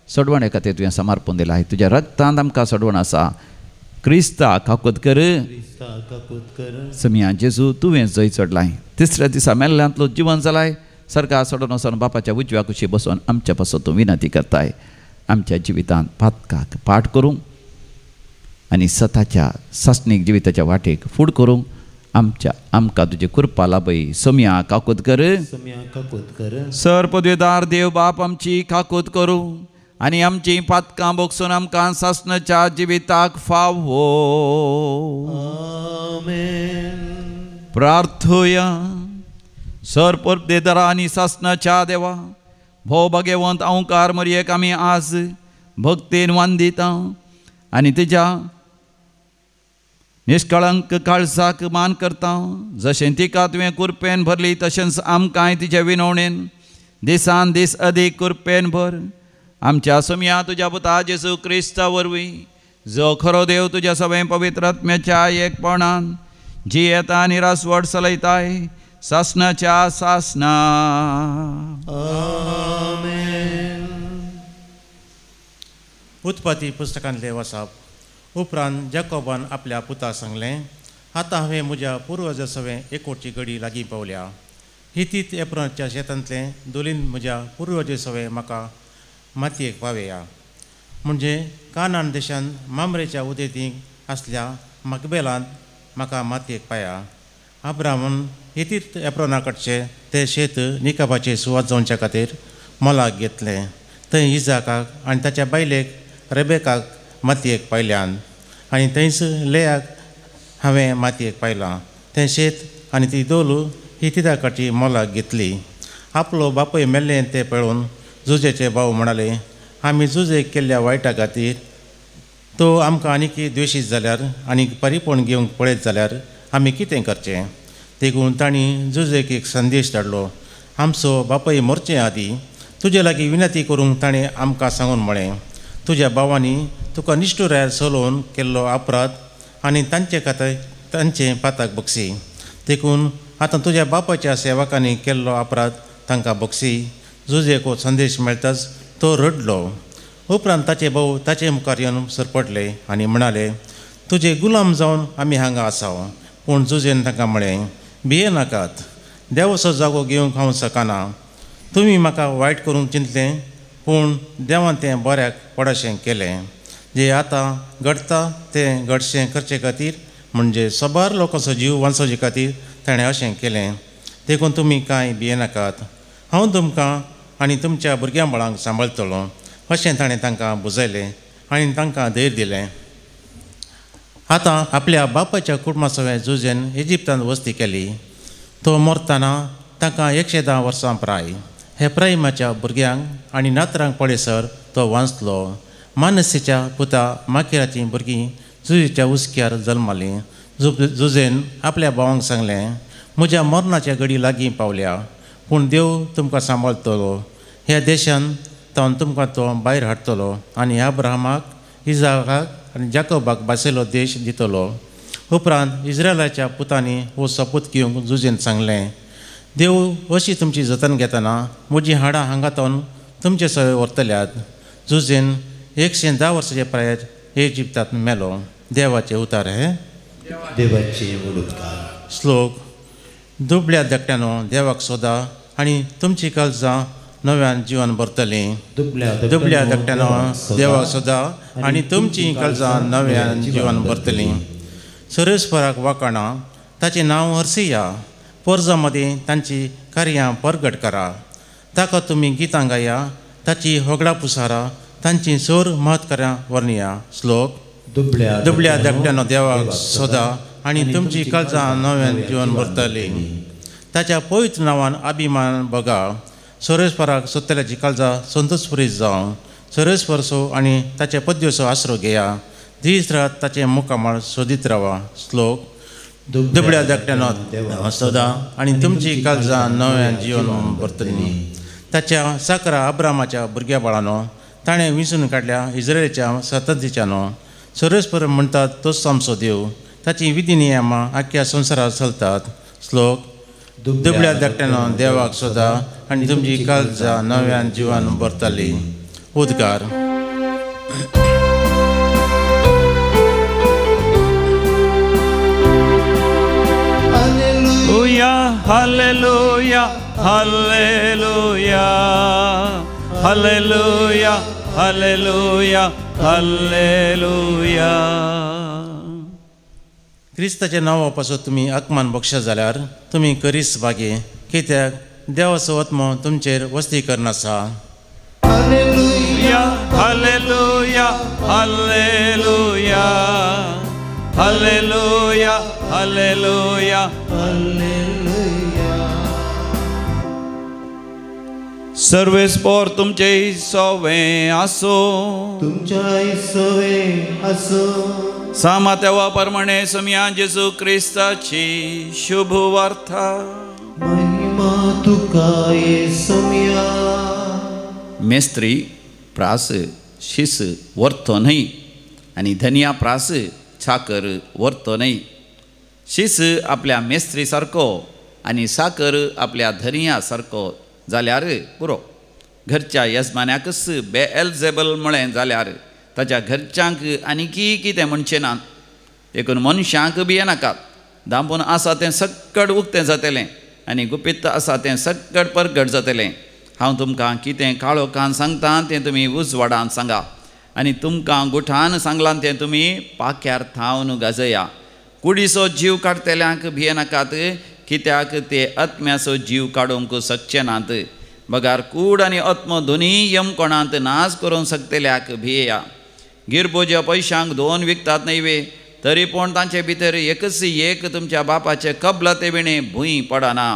सोडवणे खातीर तुवें समर्पण दिलाय. तुज्या रक्तांत आमकां सोडवण आसा. क्रिस्ता काकुत कर, समिया जेजू, तुवें जय चडलाय. तिसऱ्या दिसा मेल्ल्यांतलो जिवन जालाय. सरकार सोडून वचून बापाच्या उजव्या कुशी बसून आमच्या पासून तूं विनंती करताय. आमच्या जिवितांत पातकाक पाठ करूंक आनी सताच्या सासणीक जिविताच्या वाटेक फूड करूंक आमकां तुजी कृपा लाभय. सोम्या काकूत कर. सम्या काकोदकर सर पदवीदार देव बाप आमची काकूत करू आनी आमची पातकां बोगसून आमकां सासणाच्या जिविताक फावो. आमेन. प्रार्थुया. सर पदवीदारा आनी सासणाच्या देवा भोव भाग्यवंत अवकार मरयेक आमी आज भक्तीन वांदिता आनी तिच्या निश्कळंक काळजाक मान करता. जशें तिका तुवें कुरपेन भरली तशेंच आमकांय तिच्या विनवणेन दिसान दीस अदीक कुरपेन भर. आमच्या सोम्या तुज्या पुता जेजू क्रिस्ता वरवीं जो खरो देव तुज्या सगळें पवित्र आत्म्याच्या एकपणान जी येता आनी रासवड चलयताय सासणाच्या सासना. आमेन. उत्पत्ती पुस्तकांतले वाचप उपरांत जॅकोबान आपल्या पुता सांगलें, आतां हांवें म्हज्या पुर्वज सवें एकोडची घडी लागीं पावल्या. हितीत एप्रोनाच्या शेतांतलें दोलीन म्हज्या पुर्वजे सवें म्हाका मातयेक पावया. म्हणजे कानान देशांत मामरेच्या उदेतीक आसल्या मकबेलांत म्हाका मातयेक पाया. अब्राहमान हितीत एप्रोना कडचे ते शेत निकाबाचे सुवात जावच्या खातीर मोलाक घेतलें. थंय इजाकाक आनी ताच्या बायलेक रेबेकाक मातयेक पायल्यान आनी थंयच लेयाक हांवें मातयेक पायलां. तें शेत आनी ती दोलू हितीता कडची मोलाक घेतली. आपलो बापूय मेल्लें तें पळोवन जुजेचे भाव म्हणाले, आमी जुजेक केल्ल्या वायटा खातीर तो आमकां आनीक द्वेशीत जाल्यार आनीक परिपण घेवंक पळयत जाल्यार आमी कितें करचें. देखून तांणी जुजेक एक संदेश धाडलो. आमचो बापूय मरचे आदीं तुजे लागीं विनंती करूंक ताणें आमकां सांगून म्हळें, तुज्या भावांनी तुका निश्ठुरायर चलोवन केल्लो अपराध आनी तांचे पाताक बक्षी. देखून आतां तुज्या बापाच्या सेवकांनी केल्लो अपराध तांकां बक्षी. जुजेको संदेश मेळटाच तो रडलो. उपरांत ताचे भाव ताचे मुखार येवन सरपटले आनी म्हणाले, तुजे गुलाम जावन आमी हांगा आसाव. पूण जुजेन तांकां म्हळें, भिये नाकात, देवाचो जागो घेवंक हांव शकना. तुमी म्हाका वायट करूंक चिंतलें, पूण देवान तें बऱ्याक पडशें केलें. जे आतां घडटा तें घडशें करचे खातीर म्हणजे सबार लोकांचो जीव वाचोवचे खातीर ताणें अशें केलें. देखून तुमी कांय भिये नाकात, हांव तुमकां आनी तुमच्या भुरग्यां बाळांक सांबाळटलो. अशें ताणें तांकां बुजयलें आनी तांकां धैर्य दिलें. आतां आपल्या बापाच्या कुटुंबा सवें जुजेन इजिप्तांत वस्ती केली. तो मरतना तांकां 110 वर्सां प्राय. हेफ्राईमाच्या भुरग्यांक आनी नातरांक पळयसर तो वांचलो. मानसेच्या पुता माकिराचीं भुरगीं जुजेच्या उस्क्यार जल्मालीं. जुजेन आपल्या भावांक सांगलें, म्हज्या मरणाच्या घडी लागीं पावल्या, पूण देव तुमकां सांबाळटलो. ह्या देशांत तावन तुमकां तो भायर हाडटलो आनी अब्राहमाक, इजाकाक आनी जाकोबाक बासेलो देश दितलो. उपरांत इस्रायलाच्या पुतांनी हो सपूत घेवंक जुजेन सांगलें, देव अशी तुमची जतन घेतना म्हजीं हाडां हांगातावन तुमचे सवय व्हरतल्यात. जुजेन 110 वर्साच्या प्रायात इजिप्तांत मेलो. देवाचे उतार हे देवाचे उडकार. श्लोक. दुबळ्या धाकट्यानो देवाक सोदा आनी तुमची काळजां नव्यान जिवन भरतलीं. दुबळ्या धाकट्यानो देवाक सोदा आनी तुमची काळजां नव्यान जिवन भरतलीं. सरस्वराक वाकाणां, ताचें नांव हर्सिया. पोरजां मदीं तांची कार्यां परगट करा. ताका तुमी गितां गाया, ताची होगडा पुसारा, तांची सोर महत्कार्यां वर्णया. श्लोक. दुबळ्या धाकट्यानो देवाक सोदा आनी तुमची काळजां नव्यान जिवन भरतलीं. ताच्या पवित्र नांवान अभिमान बगा. सरस्वराक सोदतल्याची काळजां संतोषपुरीत जावं. सरस्वरसो आनी ताच्या पद्योचो आसरो घेया. दीस रात ताचे मुखामळ सोदीत रावा. श्लोक. दुबळ्या धाकट्यानो देवाक सोदा आनी तुमची काळजां नव्यान जिवन भरतलीं. ताच्या साकरा अब्रामाच्या भुरग्या बाळानो, ताणें विंचून काडल्या इस्रायेलच्या सततीच्यानो. सरस्पर म्हणटात तोच आमचो देव. ताची विधी नियमां आख्या संवसारांत चलतात. श्लोक. दुबळ्या धाकट्यानो देवाक सोदा आनी तुमची काळजां नव्यान जिवन भरतलीं. उद्गार. Hallelujah, hallelujah, hallelujah, hallelujah, hallelujah. क्रिस्ताच्या नांवा पासून तुमी आत्मान बक्षत जाल्यार तुमी करीस बागे, कित्याक देवाचो आत्मो तुमचेर वस्तीकरण आसा. Hallelujah hallelujah hallelujah hallelujah hallelujah. सर्वेस्पोर तुमचे सवे आसो. तुमच्या सवे असो. सामात्या प्रमाणे समिया जेजू क्रिस्ताची शुभ वार्ता. महिमा तुका येसुया. मेस्त्री प्रास शिस व्हरतो न्हय आनी धनिया प्रास साकर व्हरतो न्हय. शिस आपल्या मेस्त्री सारको आनी साकर आपल्या धनिया सारको जाल्यार पुरो. घरच्या येजमान्याकच बेएल्जेबल म्हळें जाल्यार ताच्या घरच्यांक आनीकी कितें म्हणचें ना. देखून मनशांक बी नाकात. दांपून आसा तें सक्कड उक्तें जातलें आनी गुपित आसा तें सक्कड परगट जातलें. हांव तुमकां कितें काळोखान सांगता तें तुमी उजवाडान सांगा आनी तुमकां गुठान सांगलां तें तुमी पाक्यार थावन गाजया. कुडीचो जीव काडटल्यांक भियेनाकात, कित्याक ते आत्म्याचो जीव काडूंक शकचे नात. बगार कूड आनी आत्मो दोनीय यमकोणांत नाश करूंक शकतल्याक भियेया. गिरबोज्या पयशांक 2 विकतात न्हय, तरी पूण तांचे भितर एकच एक तुमच्या बापाचे कबलाते विणे भूंय पडना.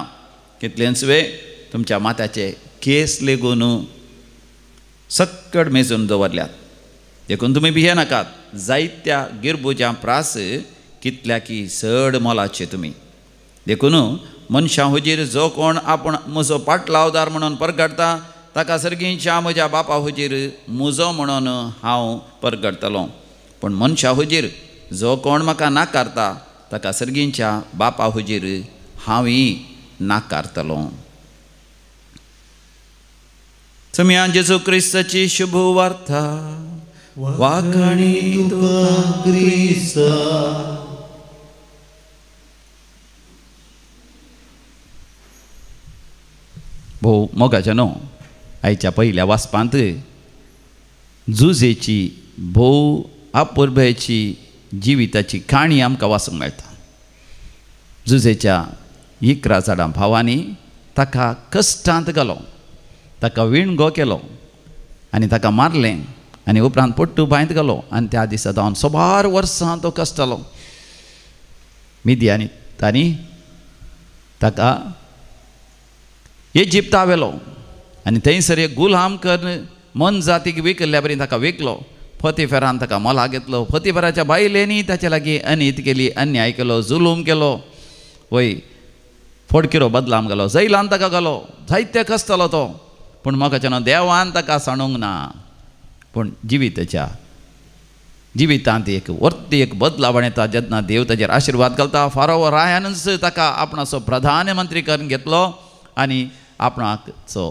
कितलेंच वे तुमच्या माथ्याचे केस लेगून सक्कड मेजून दवरल्यात. देखून तुमी भियेनाकात. जायत्या गिरबुज्या प्रास कितल्याकी चड मोलाचे तुमी. देखून मनशां हुजीर जो कोण आपूण म्हजो पाटलावदार म्हणून परगडटा ताका सर्गीच्या म्हज्या बापा हुजीर मुजो म्हणून हांव परगडटलों. पूण मनशा हुजीर जो कोण म्हाका नाकारता ताका सर्गीच्या बापा हुजीर हांवय नाकारतलों. समिया जेजू क्रिस्ताची शुभ वार्ता. वाखाणी तुका क्रिस्ता. भोव मोगाच्या न्हू, आयच्या पयल्या वाचपांत जुजेची भोव अपुर्बेची जिविताची काणी आमकां वाचूंक मेळटा. जुजेच्या 11 जाणां भावांनी ताका कश्टांत घालो, ताका विणगो केलो आनी ताका मारलें आनी उपरांत पट्टू बांयत घालो आनी त्या दिसा जावन 12 वर्सां तो कश्टालो. मिदियानी तांणी ताका इजिप्ता व्हेलो आनी थंयसर एक गुलाम करून मन जातीक विकल्ल्या बरी ताका विकलो. फतेफेरान ताका मोला घेतलो. फतेफेराच्या बायलेनी ताचे लागीं अनित केली, अन्याय केलो, जुलूम केलो. वय फोडकिरो बदलाम घालो, जैलान ताका घालो, जायते कश्टालो तो. पूण म्हाका देवान ताका सांडूंक ना. पूण जिवितांत एक वर्ती एक बदलावण येता जेन्ना देव ताचेर आशिर्वाद घालता. फारोव रायानच ताका आपणाचो प्रधानमंत्री करून घेतलो आनी आपणाचो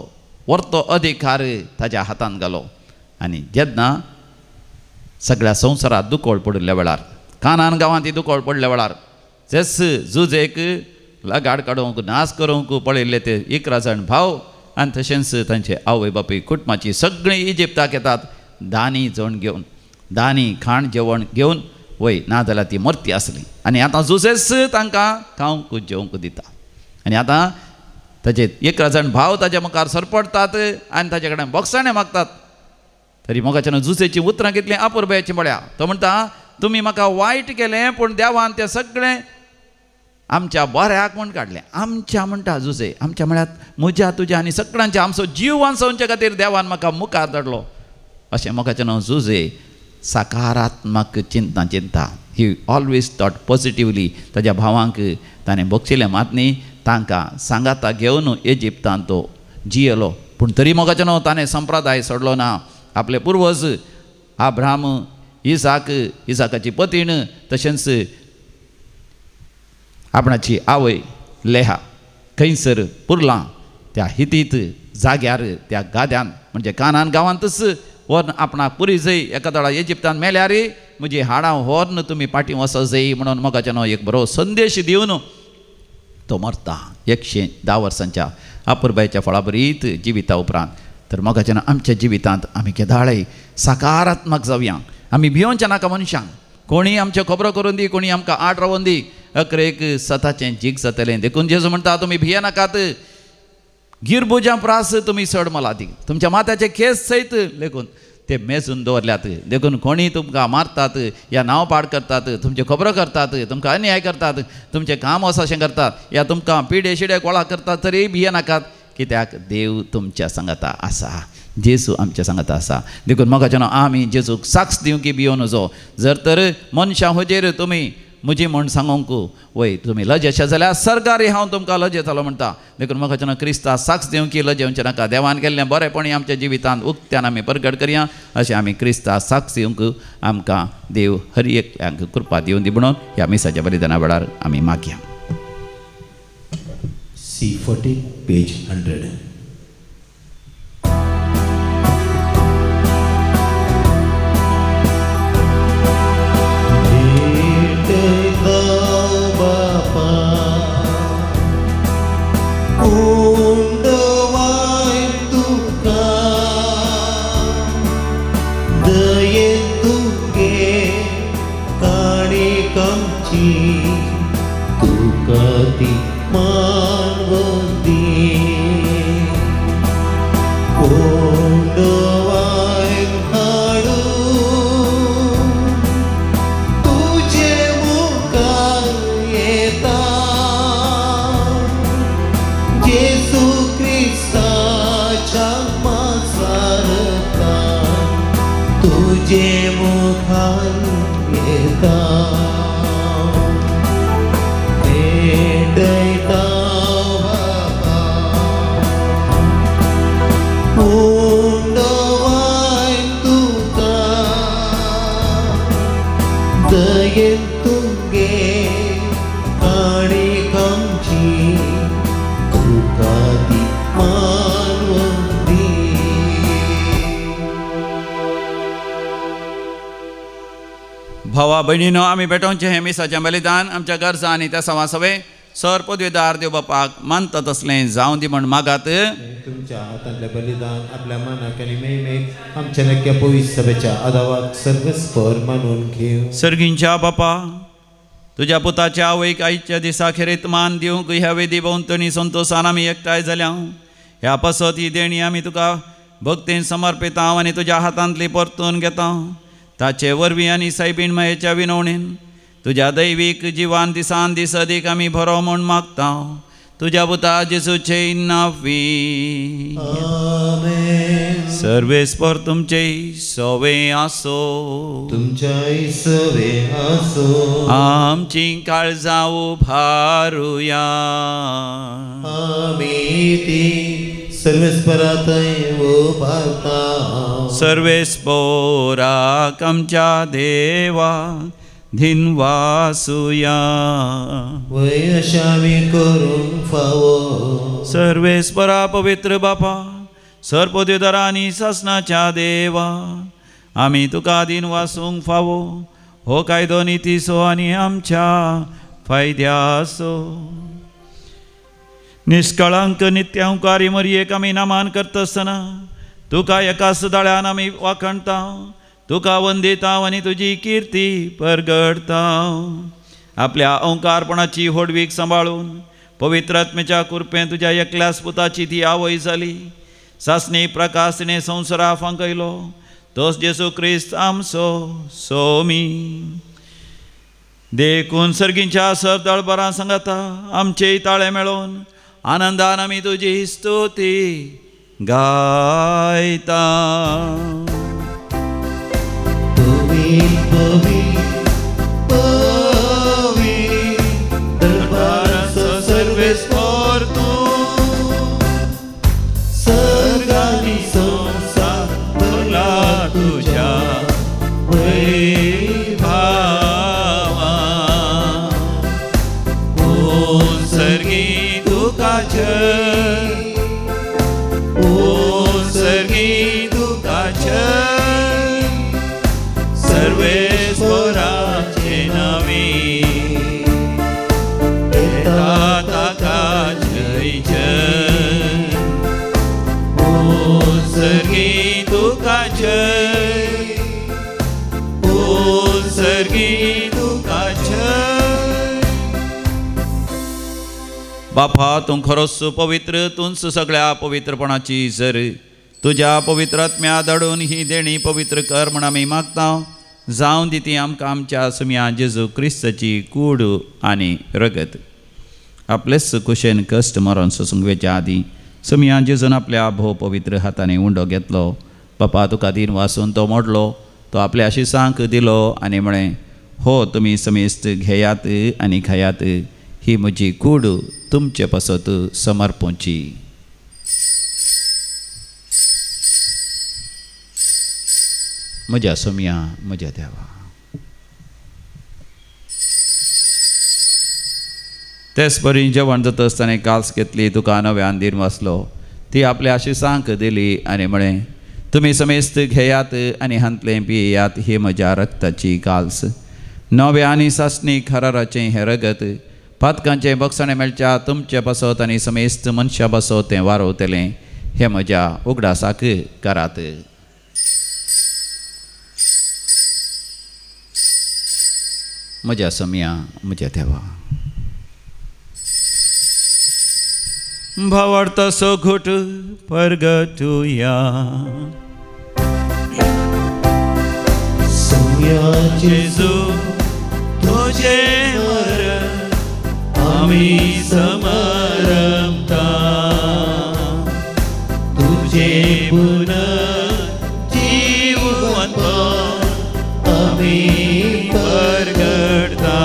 वर्तो अधिकार ताच्या हातांत घालो. आनी जेन्ना सगळ्या संवसारात दुकोळ पडिल्ल्या वेळार, कानान गांवांत ती दुकोळ पडल्या वेळार जेस जुजेक लगाड काडूंक नाश करूंक पळयल्ले ते 11 जाण भाव आनी तशेंच तांचे आवय बापूय कुटुंबाची सगळीं इजिप्ताक येतात दानी जेवण घेवन, दानी खाण जेवण घेवन. वय नाजाल्यार ती मर्ती आसली आनी आतां जुजेस तांकां खावंक जेवंक दिता. आनी आतां ताचे 11 जाण भाव ताच्या मुखार सरपडटात आनी ताचे कडेन बोगसाणें मागतात. तरी मोगाच्यान जुजेची उतरां कितलीं अपुर्बायेचीं म्हळ्या. तो म्हणटा, तुमी म्हाका वायट केलें पूण देवान तें सगळें आमच्या बऱ्याक म्हूण काडलें. आमच्या म्हणटा जुजे, आमच्या म्हळ्यार म्हज्या तुज्या आनी सगळ्यांच्या आमचो जीव वाचोवचे खातीर देवान म्हाका मुखार धाडलो. अशें मोगाच्यान जुजे सकारात्मक चिंता. ही ऑलवेज थॉट पॉझिटिवली. ताच्या भावांक ताणें बक्षिल्लें मात न्ही, तांकां सांगाता घेवन इजिप्तांत तो जियेलो. पूण तरी मोगाच्यान ताणें संप्रदाय सोडलो ना. आपले पुर्वज अब्राहम, इसाकाची पतीण, तशेंच आपणाची आवय लेहा खंयसर पुरलां त्या हितीत जाग्यार त्या गाद्यान म्हणजे कानान गांवांतच व्हरून आपणाक पुरी जय. एका दाडा इजिप्तान मेल्यार म्हजी हाडां व्हरून तुमी फाटीं वचो जय म्हणून मोगाच्यान एक बरो संदेश दिवन तो मरता 110 वर्सांच्या अपुर्बायेच्या फळा बरीत जिविता उपरांत. तर मोगाच्यान आमच्या जिवितांत आमी केदाळय सकारात्मक जावया. आमी भियोंचे नाका मनशांक. कोणी आमच्यो खबरो करून दी, कोणी आमकां आट रावून दी, अकरेक सताचें जीग जातलें. देखून जेजू म्हणटा तुमी भिये नाकात, गिरबुजां प्रास तुमी चड मोलादी, तुमच्या माथ्याचे केस सयत लेखून ते मेजून दवरल्यात. देखून कोणी तुमकां मारतात या नांव पाड करतात, तुमचे खबरो करतात, तुमकां अन्याय करतात, तुमचें काम अशें करतात, या तुमकां पिडे शिडे कोळा करतात, तरी भिये नाकात, कित्याक देव तुमच्या सांगाता आसा, जेजू आमच्या सांगाता आसा. देखून मोगाच्यान आमी जेजूक साक्ष दिवं की भियो नजो. जर तर मनशां हुजेर तुमी म्हजी म्हण सांगूंक वय तुमी लजेशे जाल्यार सरकारी हांव तुमकां लजयतालो म्हणटा. देखून म्हाका क्रिस्ता साक्ष दिवं की लजेवचें नाका. देवान केल्लें बरेंपणी आमच्या जिवितांत उक्त्यान आमी प्रगट करया, अशें आमी क्रिस्ता साक्ष दिवंक आमकां देव हर एकल्यांक कृपा दिवं दी म्हणून ह्या मिसाच्या बलिदाना वेळार आमी मागया. C40 page 100. भावा भयणीनो, आमी भेटोवचें हें मिसाचें बलिदान आमच्या गरजा आनी त्या सवे सर पदवीदार देव बापाक मानता तसलें जावं दी म्हण मागात. तुमच्या हातांतलें बलिदान आपल्या मनाक आनी मेळमेक आमच्या नक्क्या पवित्र सभेच्या आदावाक सर्वस्पर मानून घेव. सर्गींच्या बापा, तुज्या पुताच्या आवयक आयच्या दिसाखेरीत मान दिवंक ह्या वेदी भोंवतणी संतोशान आमी एकठांय जाल्या. ह्या पासत ही देणी आमी तुका भक्तीन समर्पिता आनी तुज्या हातांतली परतून घेता. ताचे वरवीं आनी सायबीण मायेच्या विनवणेन तुज्या दैवीक जिवान दिसान दीस अदीक आमी बरो म्हूण मागता. तुज्या पुता जेजूचे नांवी सर्वेस्पर तुमचे सवे आसो. तुमच्या सवे आसो. आमची काळजां उभारुया. आमी ती सर्वेस्परातय उभारता. सर्वेस्पोराक आमच्या देवा धिनवासुया. वय अशें आमी करूंक फावो. सर्वेस्परा पवित्र बापा, सरपदवीदारा आनी शासनाच्या देवा, आमी तुका दिन वासूंक फावो. हो कायदो नितीसो आनी आमच्या फायद्यासो. निश्कळंक नित्यांकारी मरयेक आमी नामान करता आसतना तुका एका सुदाळ्यान आमी वाखणता. तुका वंदिता आनी तुजी किर्ती परगडता. आपल्या ओंकारपणाची होडवीक सांबाळून पवित्र आत्म्याच्या कृपेन तुज्या एकल्याच पुताची ती आवय जाली. सासणी प्रकाश तिणें संवसारा फांकयलो. तोच जेजू क्रिस्त आमचो सोमी. देखून सर्गींच्या सरदळबरां सांगता आमचे ताळे मेळोवन आनंदान आमी तुजी स्तुती गायता. सर्वेस्पर सर्गानी संसार भरला तुझ्या वैभवा. ओ सर्गी तुका जय. ओ सर्गी तुका जय. सर्वेस्पर बापा तूं खरोच पवित्र, तूंच सगळ्या पवित्रपणाची झर. तुज्या पवित्र आत्म्या धाडून ही देणी पवित्र कर म्हण आमी मागता. जावं दी ती आमकां आमच्या सुम्या जेजू क्रिस्ताची कूड आनी रगत. आपलेच कुशेन कश्ट मरण सुसंगवेच्या आदी सुम्या जेजून आपल्या भोव पवित्र हातांनी उंडो घेतलो. बापा तुका दिन वासून तो मोडलो, तो आपल्या शिसांक दिलो आनी म्हळें, हो तुमी समेस्त घेयात आनी खायात, ही म्हजी कूड तुमचे पासत समर्पोवची. म्हज्या सुम्या म्हज्या देवा. तेच परी जेवण जाता आसतना काल्स घेतली, तुका नव्यान दिन वाचलो, ती आपल्या शिसांक दिली आनी म्हळें, तुमी समेस्त घेयात आनी हांतलें पियेयात, ही म्हज्या रक्ताची काल्स. नवे आनी सासणीक हराराचें हें रगत पातकांचें बक्षणें मेळच्या तुमचे पासत आनी समेस्त मनशा पासत तें वारोवतलें, हें म्हज्या उगडासाक करात. म्हज्या सुम्या म्हज्या देवा. भावार्थाचो घोट परगटुया. जेजू तुझे मरण आमी समरमता, तुझे पुनर्जीवंत आमी परगटता.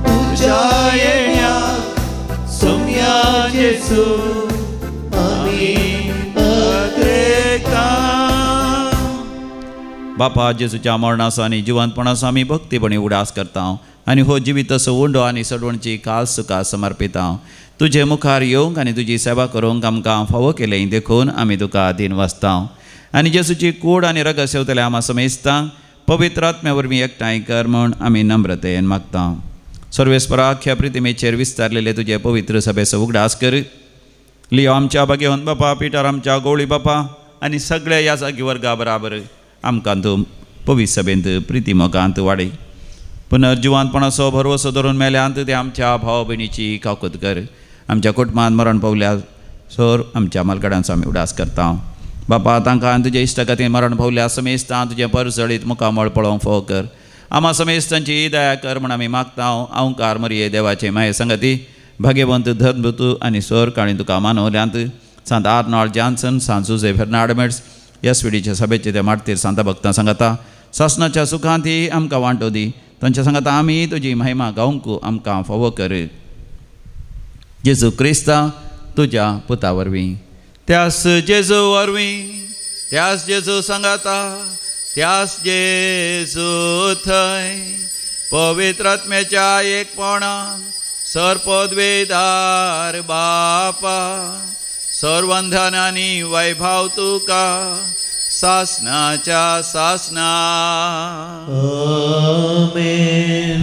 तुझ्या येण्याक सुम्या जेजू आमी अद्रेकता. बापा जेजूच्या मरणाचो आनी जिवंतपणाचो आमी भक्तीपणी उडास करता आनी हो जिवितसो उंडो आनी सडवणची काल्स तुका समर्पिता. तुजे मुखार येवंक आनी तुजी सेवा करूंक आमकां फावो केलें देखून आमी तुका दिन वाचता आनी जेजूची कूड आनी रगत सेवतले आमा समेजता. पवित्र आत्म्या वरवीं एकठांय कर म्हूण आमी नम्रतेन मागता. सर्वेस्पराख्या प्रितिमेचेर विस्तारलेले तुजे पवित्र सभेचो उगडास कर. लियो आमच्या भाग्यवंत बापा, पिटर आमच्या गवळी बापा आनी सगळ्या ह्या जागी वर्गा बराबर आमकां तूं पवित्र सभेंत प्रितीमोगांत वाडय. पुनर्जिवांतपणाचो भरवसो धरून मेल्यांत ते आमच्या भाव भयणीची काकूत कर. आमच्या कुटुंबांत मरण पावल्या सोर आमच्या मालकड्यांचो आमी उडास करता. बापा तांकां तुजे इश्टगतीन मरण पावल्या समेस्तां तुजें परसळीत मुखामळ पळोवंक फोव कर. आमा समेस्तांची दया कर म्हण आमी मागता. अवकार मरिये देवाचे माये संगती भाग्यवंत धर्मभूत आनी सोर काळी तुका मानवल्यांत सांत आर्नॉल्ड जॉन्सन, सांत जुझे फेर्नांडमेट्स, एसपीडीच्या सभेचे ते मारतीर सांता भक्तां सांगता. सासणाच्या सुखांत आमकां वांटो दी. तांच्या सांगता आमी तुजी महिमा गावंक आमकां फावो कर. जेजू क्रिस्ता तुज्या पुता वरवीं, त्यास जेजू वरवीं, त्यास जेजू सांगता, त्यास जेजू थंय पवित्र आत्म्याच्या एकपणान सरपदवेदार बापा सर्वंधन आनी वैभव तुका सासनाच्या सासना. आमेन.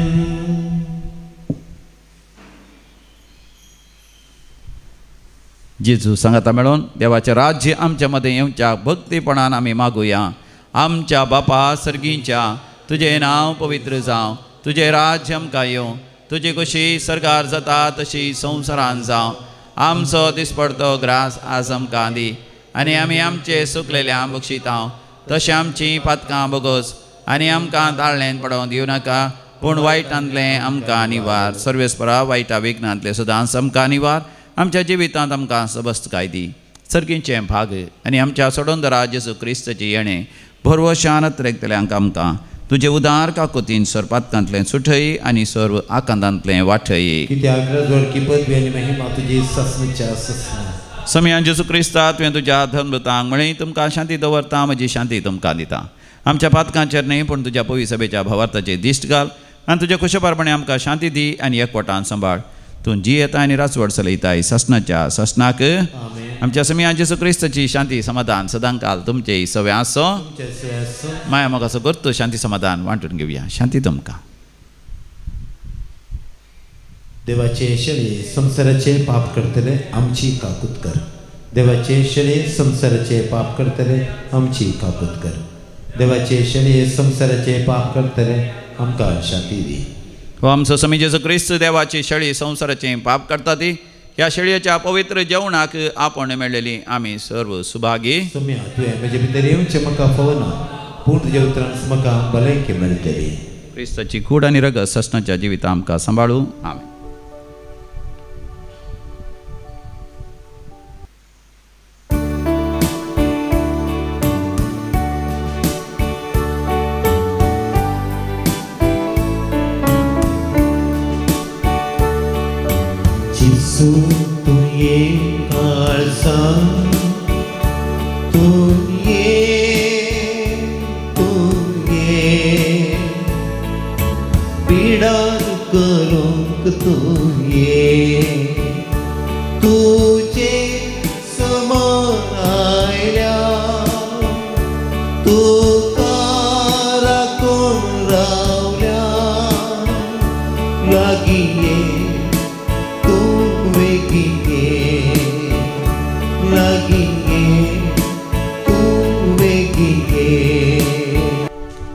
जेजू सांगता मेळोन देवाचें राज्य आमच्या मदें येवच्या भक्तीपणान आमी मागुया. आमच्या बापा सर्गीच्या तुजें नांव पवित्र जावं, तुजें राज्य आमकां येवं, तुजी कशी सरकार जाता तशी संवसारांत जावं. आमचो दिसपडतो ग्रास आज आमकां दी आनी आमी आमचे सुकलेल्या बक्षिता तशें आमची पातकां बोगोस आनी आमकां ताळ्ळेंत पडोवन दिवं नाका, पूण वायटांतलें आमकां निवार. सर्वेस्परा वायटा विघ्नांतले सुदांस आमकां निवार. आमच्या जिवितांत आमकां सबस्तकाय दी. सर्गीचें भाग आनी आमच्या सोडोंदरा जेजू क्रिस्ताची येणें भरवशान रेगतल्यांक आमकां तुजे उदार काकुतीन सरपातकांतलें सुठय आनी सर्व आकांतांतलें वाठय. कित्याक रजवडकी पदवी आनी महिमा तुजी सासणेच्या सासना. समयान जेजू क्रिस्ता तुवें तुज्या धर्मभुतांक म्हळें तुमकां शांती दवरता, म्हजी शांती तुमकां दिता. आमच्या पातकांचेर न्ही पूण तुज्या पवी सभेच्या भावार्थाचेर दिश्ट घाल आनी तुज्या खुशालपणे आमकां शांती दी आनी एकवटान सांबाळ. तूं जी येता आनी रासवड चलयताय सासणाच्या सासनाक. आमच्या समयान जेजू क्रिस्ताची शांती समाधान सदांकाल तुमचे सव्या आसो. माया मोगाचो करतो शांती समाधान वांटून घेवया. शांती तुमकां. देवाचे शेळे संसाराचे पाप करतले आमची काकूत कर. देवाचे शेळे संसाराचे पाप करतले आमची काकूत कर. देवाचे शेळे संसाराचे पाप करतले आमकां शांती दी. हो आमचो स्वामी जेजू क्रिस्त देवाची शेळी संवसाराचें पाप करता ती ह्या शेळयेच्या पवित्र जेवणाक आपण मेळलेली आमी सर्व सुभागी. सोम्या तुवें म्हजे भितर येवचें म्हाका फवना पूण तुज्या उतरांस म्हाका भलायकी मेळटली. क्रिस्ताची कूड आनी रगत ससनाच्या जिवितां आमकां सांबाळूं. आमेन. जिसू तुये काळजां तुये पिडार करूंक तुये तुजे समोर आयल्या तुका राखून रावल्या लागीं ये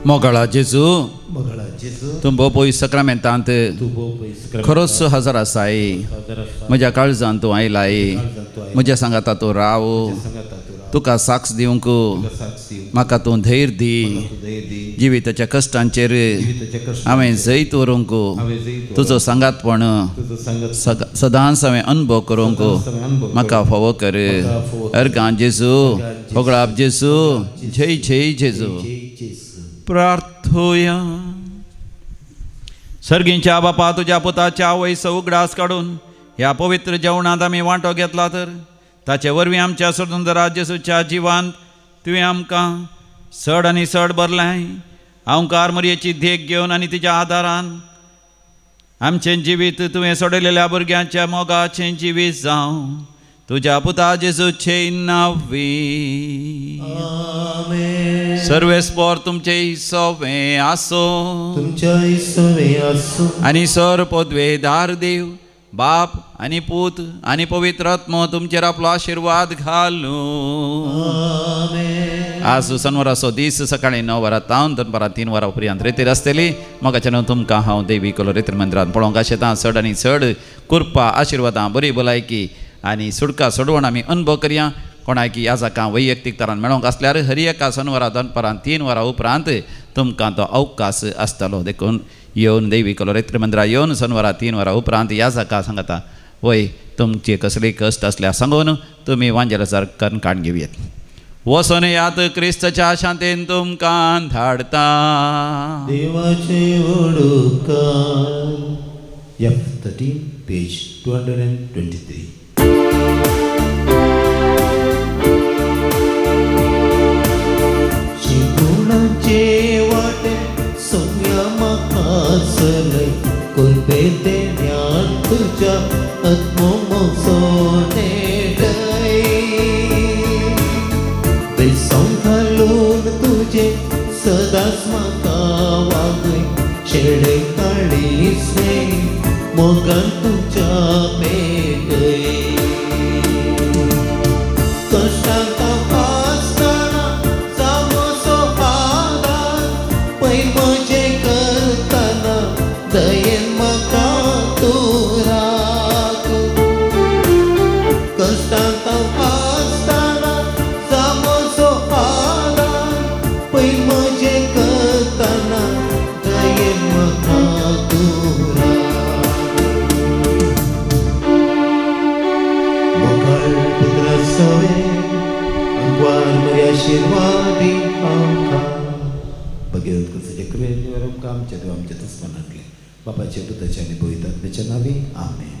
मोगाळा जेजू मोगाळा जेजू तूं भोव पयस सक्रामेंतांत तूं भोव पयस खरोच हजर आसाय. म्हज्या काळजांत तूं आयलाय. म्हज्या सांगाता तूं राव. तुका साक्ष दिवंक म्हाका तूं धैर्य दी. जिविताच्या कश्टांचेर हांवें जैत व्हरूंक तुजो सांगातपण सदांच हांवें अनुभव करूंक म्हाका फावो कर. अर्गां जेजू होगळाप जेजू जय जय जेजू. प्रार्थोया. सर्गींच्या बापा तुज्या पुताच्या वयस उगडास काडून ह्या पवित्र जेवणांत आमी वांटो घेतला तर ताचे वरवीं आमच्या स्वतंत्र जेजूच्या जिवांत तुवें आमकां चड आनी चड भरलाय. अवंकार मरयेची देख घेवन आनी तिच्या आदारान आमचें जिवीत तुवें सोडलेल्या भुरग्यांच्या मोगाचें जिवीत जावं तुज्या पुता जेजूचे नांवी. सर्वेस्पोर तुमचे हिस्सोवे आसो तुमच्या हिस्सोवे आसो आनी सर पदवेदार देव बाप आनी पूत आनी पवित्र आत्मो तुमचेर आपलो आशिर्वाद घालूं. आज शनिवाराचो दीस सकाळीं 9 वरां तावन दनपारां 3 वरां पर्यंत रेतीर आसतली. म्हाका न्हू तुमकां हांव देवी कोलो रेतीर मंदिरांत पळोवंक शेतां चड आनी चड कृपा आशिर्वादां बरी भलायकी आनी सुडका सोडवण आमी अनुभव करया. कोणाकी याजकां वैयक्तीक तरान मेळोवंक आसल्यार हर एका शनिवारा दनपारां 3 वरां उपरांत तुमकां तो अवकाश आसतलो. देखून येवन देवी कोलो रेतीर मंदिरां येवन शनिवारा 3 वरां उपरांत याजकां सांगता वय तुमचे कसले कश्ट आसल्यार सांगून तुमी वांजेलाचार काण घेवयात. वचून यात क्रिस्ताच्या शांतेन तुमकां धाडता. देवाचे वडुकार. F13 page 223. शिगुणाचे वाटे सोम्या म्हाका चलय कोरबे देण्यान तुज्या आत्मो मोसोने गय बेसोंग घालून तुजे सदांच म्हाका वागय शेळे काळीसने मोगान तुज्या मेळय. कश्टांत आसतना जावोसो आदार पै म्हजे करतना दयेन म्हाका तूं राख. कश्टांत आसतना जावोसो आदार पै म्हजे करतना दयेन म्हाका तूं राख. मोगाळ पुत्रा सवे अंगवार मरे आशिर्वादी आमकां भगवंत कृपेचे कृपेन आमकां आमच्या देवा आमच्या तस्मनांतले बापाचे पुताचे आनी पवित्र आत्म्याच्या नांवी आमेन.